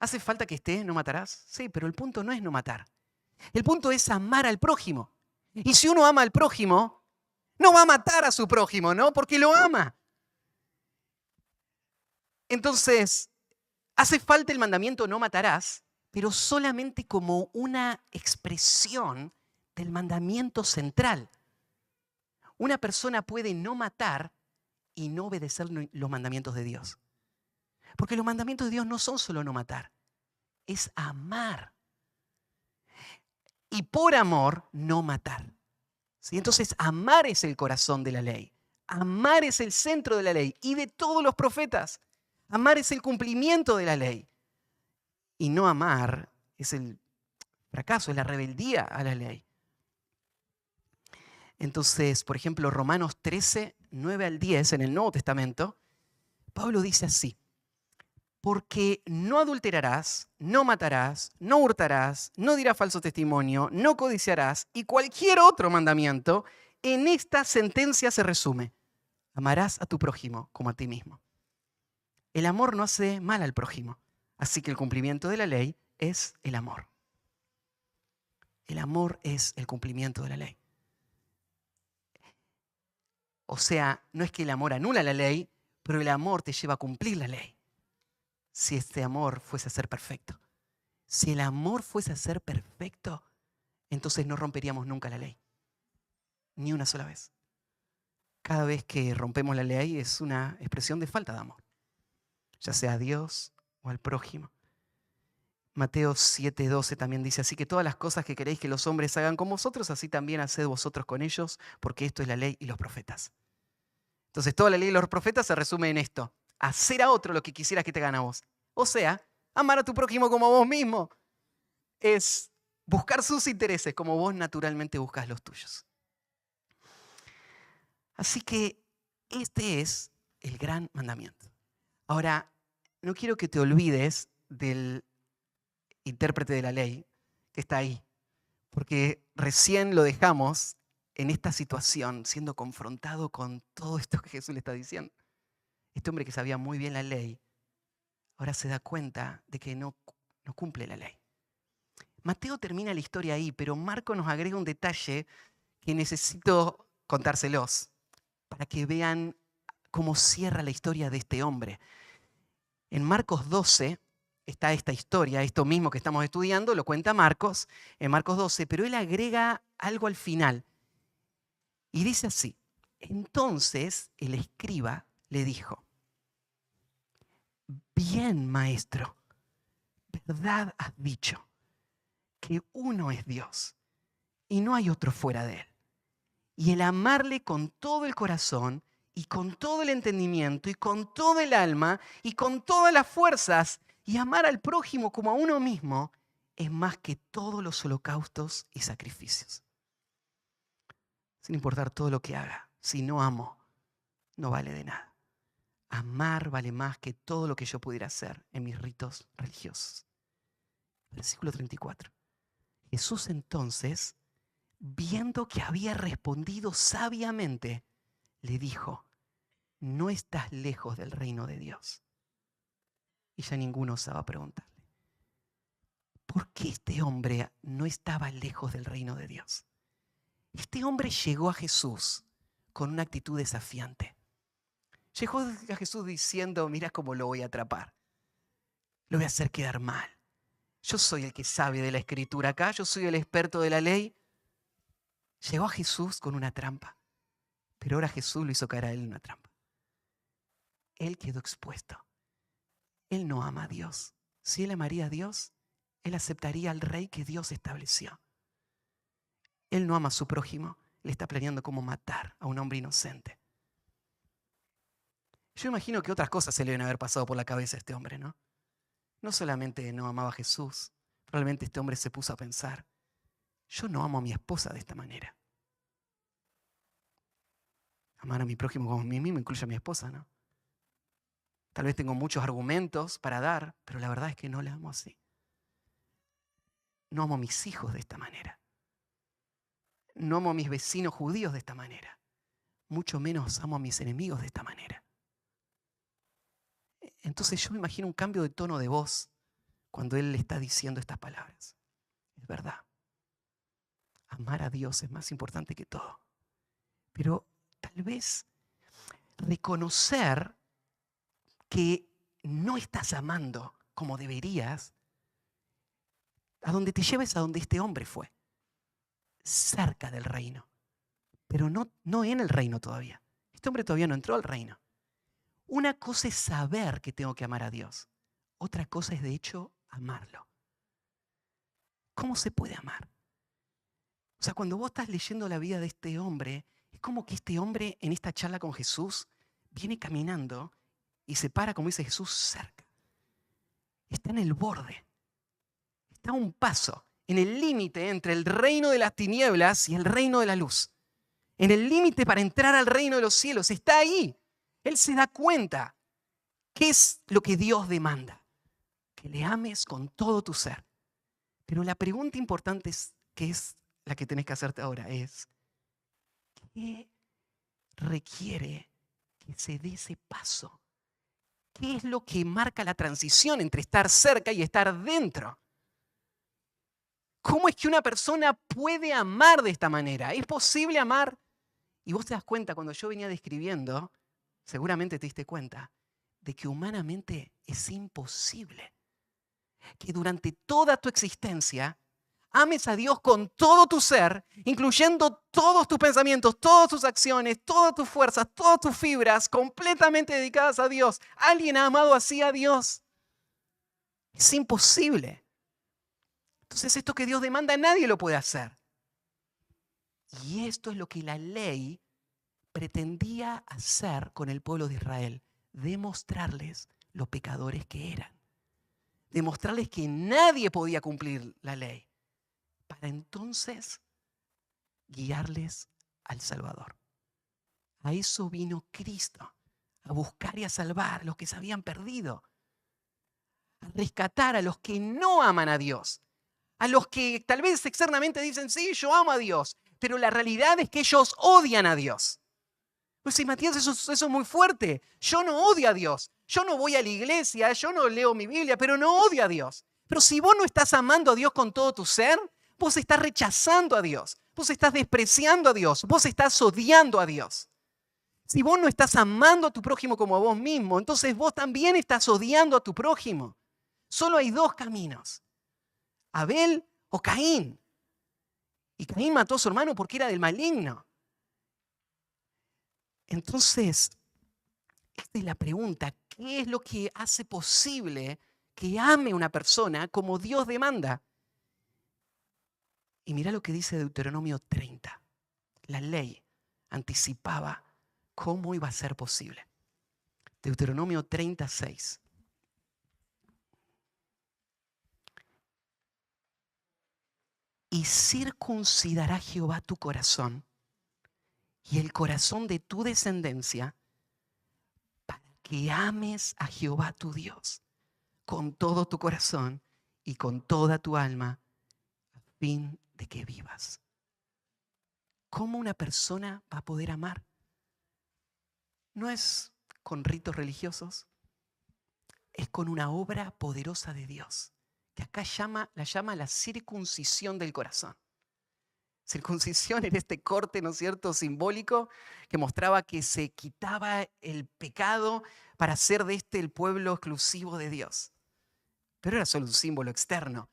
¿Hace falta que esté no matarás? Sí, pero el punto no es no matar. El punto es amar al prójimo. Y si uno ama al prójimo, no va a matar a su prójimo, ¿no? Porque lo ama. Entonces, hace falta el mandamiento no matarás, pero solamente como una expresión del mandamiento central. Una persona puede no matar y no obedecer los mandamientos de Dios. Porque los mandamientos de Dios no son solo no matar, es amar. Y por amor, no matar. ¿Sí? Entonces, amar es el corazón de la ley. Amar es el centro de la ley y de todos los profetas. Amar es el cumplimiento de la ley. Y no amar es el fracaso, es la rebeldía a la ley. Entonces, por ejemplo, Romanos 13, 9 al 10, en el Nuevo Testamento, Pablo dice así: porque no adulterarás, no matarás, no hurtarás, no dirás falso testimonio, no codiciarás, y cualquier otro mandamiento, en esta sentencia se resume: amarás a tu prójimo como a ti mismo. El amor no hace mal al prójimo, así que el cumplimiento de la ley es el amor. El amor es el cumplimiento de la ley. O sea, no es que el amor anula la ley, pero el amor te lleva a cumplir la ley. Si este amor fuese a ser perfecto. Si el amor fuese a ser perfecto, entonces no romperíamos nunca la ley. Ni una sola vez. Cada vez que rompemos la ley es una expresión de falta de amor. Ya sea a Dios o al prójimo. Mateo 7:12 también dice: así que todas las cosas que queréis que los hombres hagan con vosotros, así también haced vosotros con ellos, porque esto es la ley y los profetas. Entonces toda la ley y los profetas se resume en esto: hacer a otro lo que quisieras que te hagan a vos. O sea, amar a tu prójimo como a vos mismo. Es buscar sus intereses como vos naturalmente buscas los tuyos. Así que este es el gran mandamiento. Ahora, no quiero que te olvides del intérprete de la ley que está ahí, porque recién lo dejamos en esta situación, siendo confrontado con todo esto que Jesús le está diciendo. Este hombre que sabía muy bien la ley, ahora se da cuenta de que no cumple la ley. Mateo termina la historia ahí, pero Marco nos agrega un detalle que necesito contárselos para que vean cómo cierra la historia de este hombre. En Marcos 12 está esta historia, esto mismo que estamos estudiando, lo cuenta Marcos, en Marcos 12, pero él agrega algo al final. Y dice así: entonces el escriba le dijo: bien, maestro, verdad has dicho, que uno es Dios y no hay otro fuera de él. Y el amarle con todo el corazón y con todo el entendimiento y con todo el alma y con todas las fuerzas y amar al prójimo como a uno mismo es más que todos los holocaustos y sacrificios. Sin importar todo lo que haga, si no amo, no vale de nada. Amar vale más que todo lo que yo pudiera hacer en mis ritos religiosos. Versículo 34. Jesús entonces, viendo que había respondido sabiamente, le dijo: no estás lejos del reino de Dios. Y ya ninguno osaba preguntarle: ¿por qué este hombre no estaba lejos del reino de Dios? Este hombre llegó a Jesús con una actitud desafiante. Llegó a Jesús diciendo: mira cómo lo voy a atrapar. Lo voy a hacer quedar mal. Yo soy el que sabe de la escritura acá, yo soy el experto de la ley. Llegó a Jesús con una trampa, pero ahora Jesús lo hizo caer a él en una trampa. Él quedó expuesto. él no ama a Dios. Si él amaría a Dios, él aceptaría al rey que Dios estableció. Él no ama a su prójimo, le está planeando cómo matar a un hombre inocente. Yo imagino que otras cosas se le deben haber pasado por la cabeza a este hombre, ¿no? No solamente no amaba a Jesús, probablemente este hombre se puso a pensar, yo no amo a mi esposa de esta manera. Amar a mi prójimo como a mí mismo incluye a mi esposa, ¿no? Tal vez tengo muchos argumentos para dar, pero la verdad es que no la amo así. No amo a mis hijos de esta manera. No amo a mis vecinos judíos de esta manera. Mucho menos amo a mis enemigos de esta manera. Entonces yo me imagino un cambio de tono de voz cuando él le está diciendo estas palabras. Es verdad. Amar a Dios es más importante que todo. Pero tal vez reconocer que no estás amando como deberías, a donde te lleves a donde este hombre fue. Cerca del reino. Pero no en el reino todavía. Este hombre todavía no entró al reino. Una cosa es saber que tengo que amar a Dios. Otra cosa es, de hecho, amarlo. ¿Cómo se puede amar? O sea, cuando vos estás leyendo la vida de este hombre, es como que este hombre en esta charla con Jesús viene caminando y se para, como dice Jesús, cerca. Está en el borde. Está a un paso, en el límite entre el reino de las tinieblas y el reino de la luz. En el límite para entrar al reino de los cielos. Está ahí. Él se da cuenta. ¿Qué es lo que Dios demanda? Que le ames con todo tu ser. Pero la pregunta importante que es la que tenés que hacerte ahora es, ¿qué requiere que se dé ese paso? ¿Qué es lo que marca la transición entre estar cerca y estar dentro? ¿Cómo es que una persona puede amar de esta manera? ¿Es posible amar? Y vos te das cuenta, cuando yo venía describiendo, seguramente te diste cuenta, de que humanamente es imposible que durante toda tu existencia ames a Dios con todo tu ser, incluyendo todos tus pensamientos, todas tus acciones, todas tus fuerzas, todas tus fibras, completamente dedicadas a Dios. ¿Alguien ha amado así a Dios? Es imposible. Entonces esto que Dios demanda, nadie lo puede hacer. Y esto es lo que la ley pretendía hacer con el pueblo de Israel, demostrarles lo pecadores que eran, demostrarles que nadie podía cumplir la ley, para entonces guiarles al Salvador. A eso vino Cristo, a buscar y a salvar a los que se habían perdido, a rescatar a los que no aman a Dios, a los que tal vez externamente dicen, sí, yo amo a Dios, pero la realidad es que ellos odian a Dios. Pues sí, Matías, eso es muy fuerte. Yo no odio a Dios. Yo no voy a la iglesia, yo no leo mi Biblia, pero no odio a Dios. Pero si vos no estás amando a Dios con todo tu ser, vos estás rechazando a Dios. Vos estás despreciando a Dios. Vos estás odiando a Dios. Si vos no estás amando a tu prójimo como a vos mismo, entonces vos también estás odiando a tu prójimo. Solo hay dos caminos. Abel o Caín. Y Caín mató a su hermano porque era del maligno. Entonces, esta es la pregunta. ¿Qué es lo que hace posible que ame una persona como Dios demanda? Y mira lo que dice Deuteronomio 30. La ley anticipaba cómo iba a ser posible. Deuteronomio 36. Y circuncidará Jehová tu corazón y el corazón de tu descendencia, para que ames a Jehová tu Dios con todo tu corazón y con toda tu alma, a fin de que vivas. ¿Cómo una persona va a poder amar? No es con ritos religiosos, es con una obra poderosa de Dios, que acá la llama la circuncisión del corazón. Circuncisión era este corte, ¿no es cierto?, simbólico, que mostraba que se quitaba el pecado para hacer de este el pueblo exclusivo de Dios. Pero era solo un símbolo externo.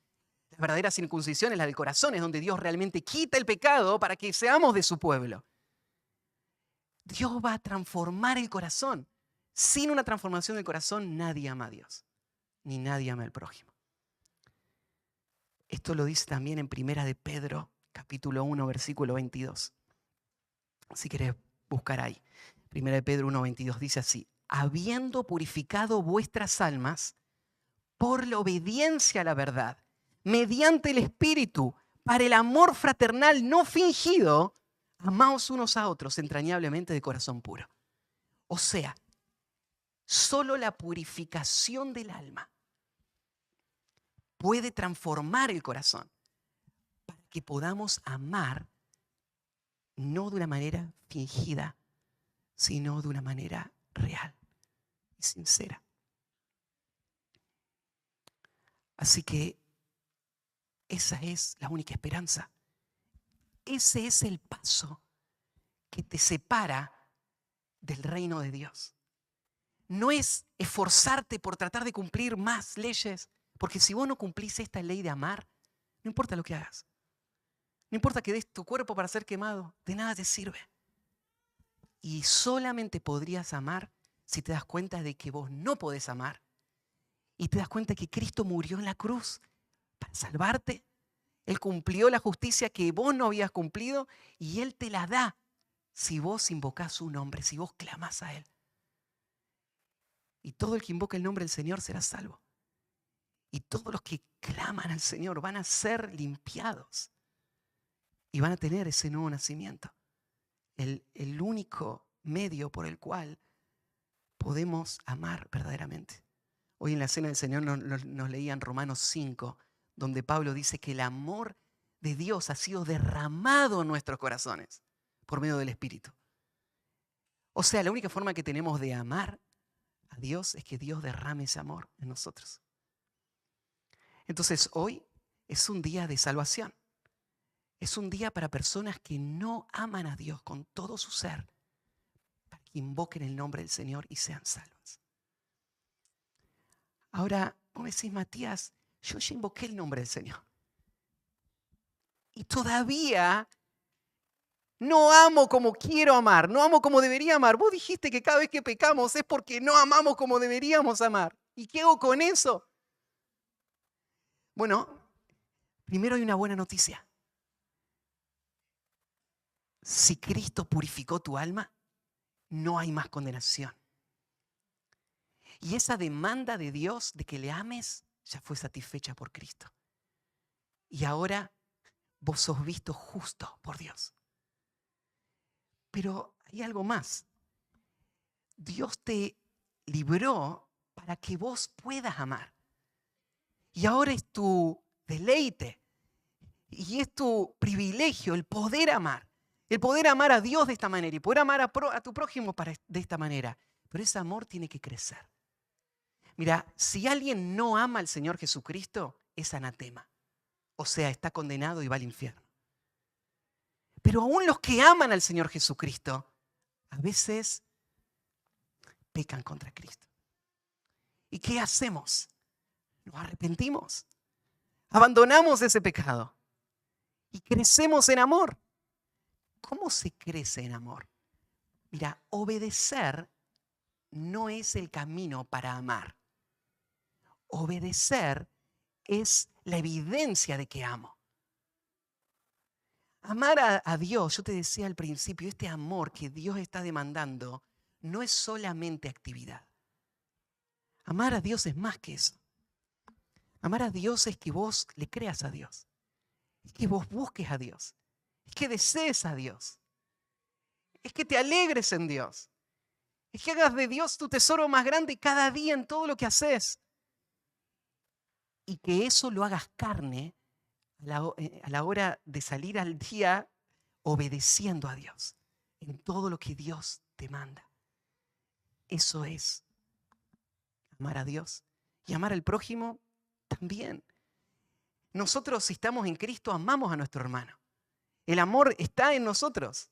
La verdadera circuncisión es la del corazón, es donde Dios realmente quita el pecado para que seamos de su pueblo. Dios va a transformar el corazón. Sin una transformación del corazón, nadie ama a Dios. ni nadie ama al prójimo. Esto lo dice también en Primera de Pedro, capítulo 1, versículo 22. Si querés buscar ahí. Primera de Pedro 1, 22 dice así: habiendo purificado vuestras almas por la obediencia a la verdad, mediante el Espíritu, para el amor fraternal no fingido, amaos unos a otros entrañablemente de corazón puro. O sea, solo la purificación del alma puede transformar el corazón para que podamos amar no de una manera fingida, sino de una manera real y sincera. Así que esa es la única esperanza. Ese es el paso que te separa del reino de Dios. No es esforzarte por tratar de cumplir más leyes, porque si vos no cumplís esta ley de amar, no importa lo que hagas. No importa que des tu cuerpo para ser quemado, de nada te sirve. Y solamente podrías amar si te das cuenta de que vos no podés amar y te das cuenta que Cristo murió en la cruz para salvarte. Él cumplió la justicia que vos no habías cumplido y Él te la da si vos invocás su nombre, si vos clamás a Él. Y todo el que invoca el nombre del Señor será salvo. Y todos los que claman al Señor van a ser limpiados y van a tener ese nuevo nacimiento. El único medio por el cual podemos amar verdaderamente. Hoy en la Cena del Señor nos leían Romanos 5, donde Pablo dice que el amor de Dios ha sido derramado en nuestros corazones por medio del Espíritu. O sea, la única forma que tenemos de amar a Dios es que Dios derrame ese amor en nosotros. Entonces hoy es un día de salvación. Es un día para personas que no aman a Dios con todo su ser, para que invoquen el nombre del Señor y sean salvos. Ahora, vos me decís, Matías, yo ya invoqué el nombre del Señor. Y todavía no amo como quiero amar, no amo como debería amar. Vos dijiste que cada vez que pecamos es porque no amamos como deberíamos amar. ¿Y qué hago con eso? Bueno, primero hay una buena noticia. Si Cristo purificó tu alma, no hay más condenación. Y esa demanda de Dios de que le ames ya fue satisfecha por Cristo. Y ahora vos sos visto justo por Dios. Pero hay algo más. Dios te libró para que vos puedas amar. Y ahora es tu deleite y es tu privilegio el poder amar. El poder amar a Dios de esta manera y poder amar a tu prójimo de esta manera. Pero ese amor tiene que crecer. Mira, si alguien no ama al Señor Jesucristo, es anatema. O sea, está condenado y va al infierno. Pero aún los que aman al Señor Jesucristo, a veces pecan contra Cristo. ¿Y qué hacemos? Nos arrepentimos. Abandonamos ese pecado. Y crecemos en amor. ¿Cómo se crece en amor? Mira, obedecer no es el camino para amar. Obedecer es la evidencia de que amo. Amar a Dios, yo te decía al principio, este amor que Dios está demandando no es solamente actividad. Amar a Dios es más que eso. Amar a Dios es que vos le creas a Dios. Es que vos busques a Dios. Es que desees a Dios. Es que te alegres en Dios. Es que hagas de Dios tu tesoro más grande cada día en todo lo que haces. Y que eso lo hagas carne a la hora de salir al día obedeciendo a Dios en todo lo que Dios te manda. Eso es amar a Dios y amar al prójimo también. Nosotros, si estamos en Cristo, amamos a nuestro hermano. El amor está en nosotros,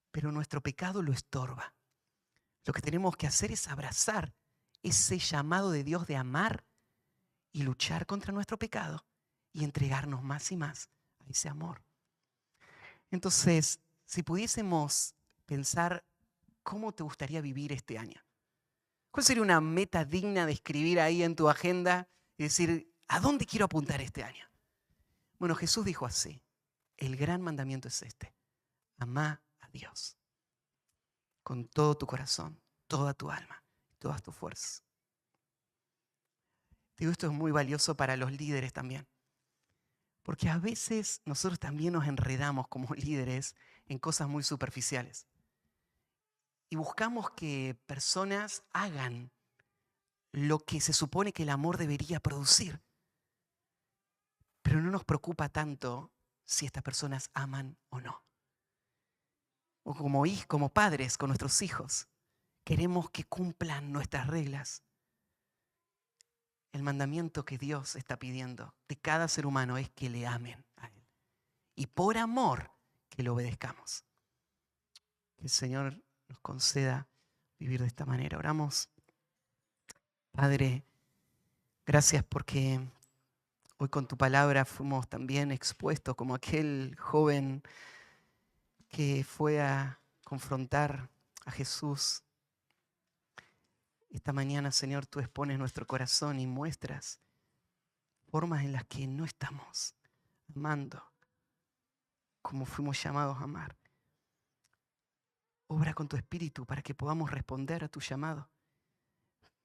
pero nuestro pecado lo estorba. Lo que tenemos que hacer es abrazar ese llamado de Dios de amar y luchar contra nuestro pecado y entregarnos más y más a ese amor. Entonces, si pudiésemos pensar cómo te gustaría vivir este año, ¿Cuál sería una meta digna de escribir ahí en tu agenda y decir, ¿a dónde quiero apuntar este año? Bueno, Jesús dijo así, el gran mandamiento es este, amá a Dios con todo tu corazón, toda tu alma, todas tus fuerzas. Digo, esto es muy valioso para los líderes también, porque a veces nosotros también nos enredamos como líderes en cosas muy superficiales y buscamos que personas hagan lo que se supone que el amor debería producir, pero no nos preocupa tanto si estas personas aman o no. O como padres con nuestros hijos, queremos que cumplan nuestras reglas. El mandamiento que Dios está pidiendo de cada ser humano es que le amen a Él. Y por amor que lo obedezcamos. Que el Señor nos conceda vivir de esta manera. Oramos. Padre, gracias porque hoy con tu palabra fuimos también expuestos como aquel joven que fue a confrontar a Jesús. Esta mañana, Señor, tú expones nuestro corazón y muestras formas en las que no estamos amando como fuimos llamados a amar. Obra con tu espíritu para que podamos responder a tu llamado.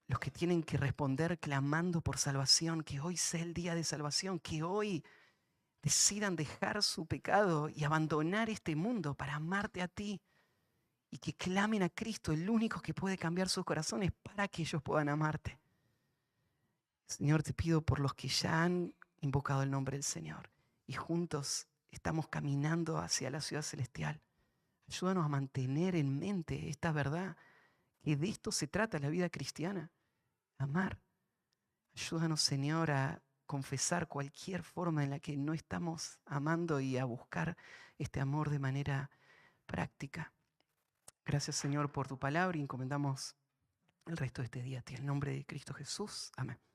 Los que tienen que responder clamando por salvación, que hoy sea el día de salvación, que hoy decidan dejar su pecado y abandonar este mundo para amarte a ti y que clamen a Cristo, el único que puede cambiar sus corazones para que ellos puedan amarte. Señor, te pido por los que ya han invocado el nombre del Señor y juntos estamos caminando hacia la ciudad celestial. Ayúdanos a mantener en mente esta verdad, que de esto se trata la vida cristiana, amar. Ayúdanos, Señor, a confesar cualquier forma en la que no estamos amando y a buscar este amor de manera práctica. Gracias, Señor, por tu palabra y encomendamos el resto de este día a ti. En el nombre de Cristo Jesús. Amén.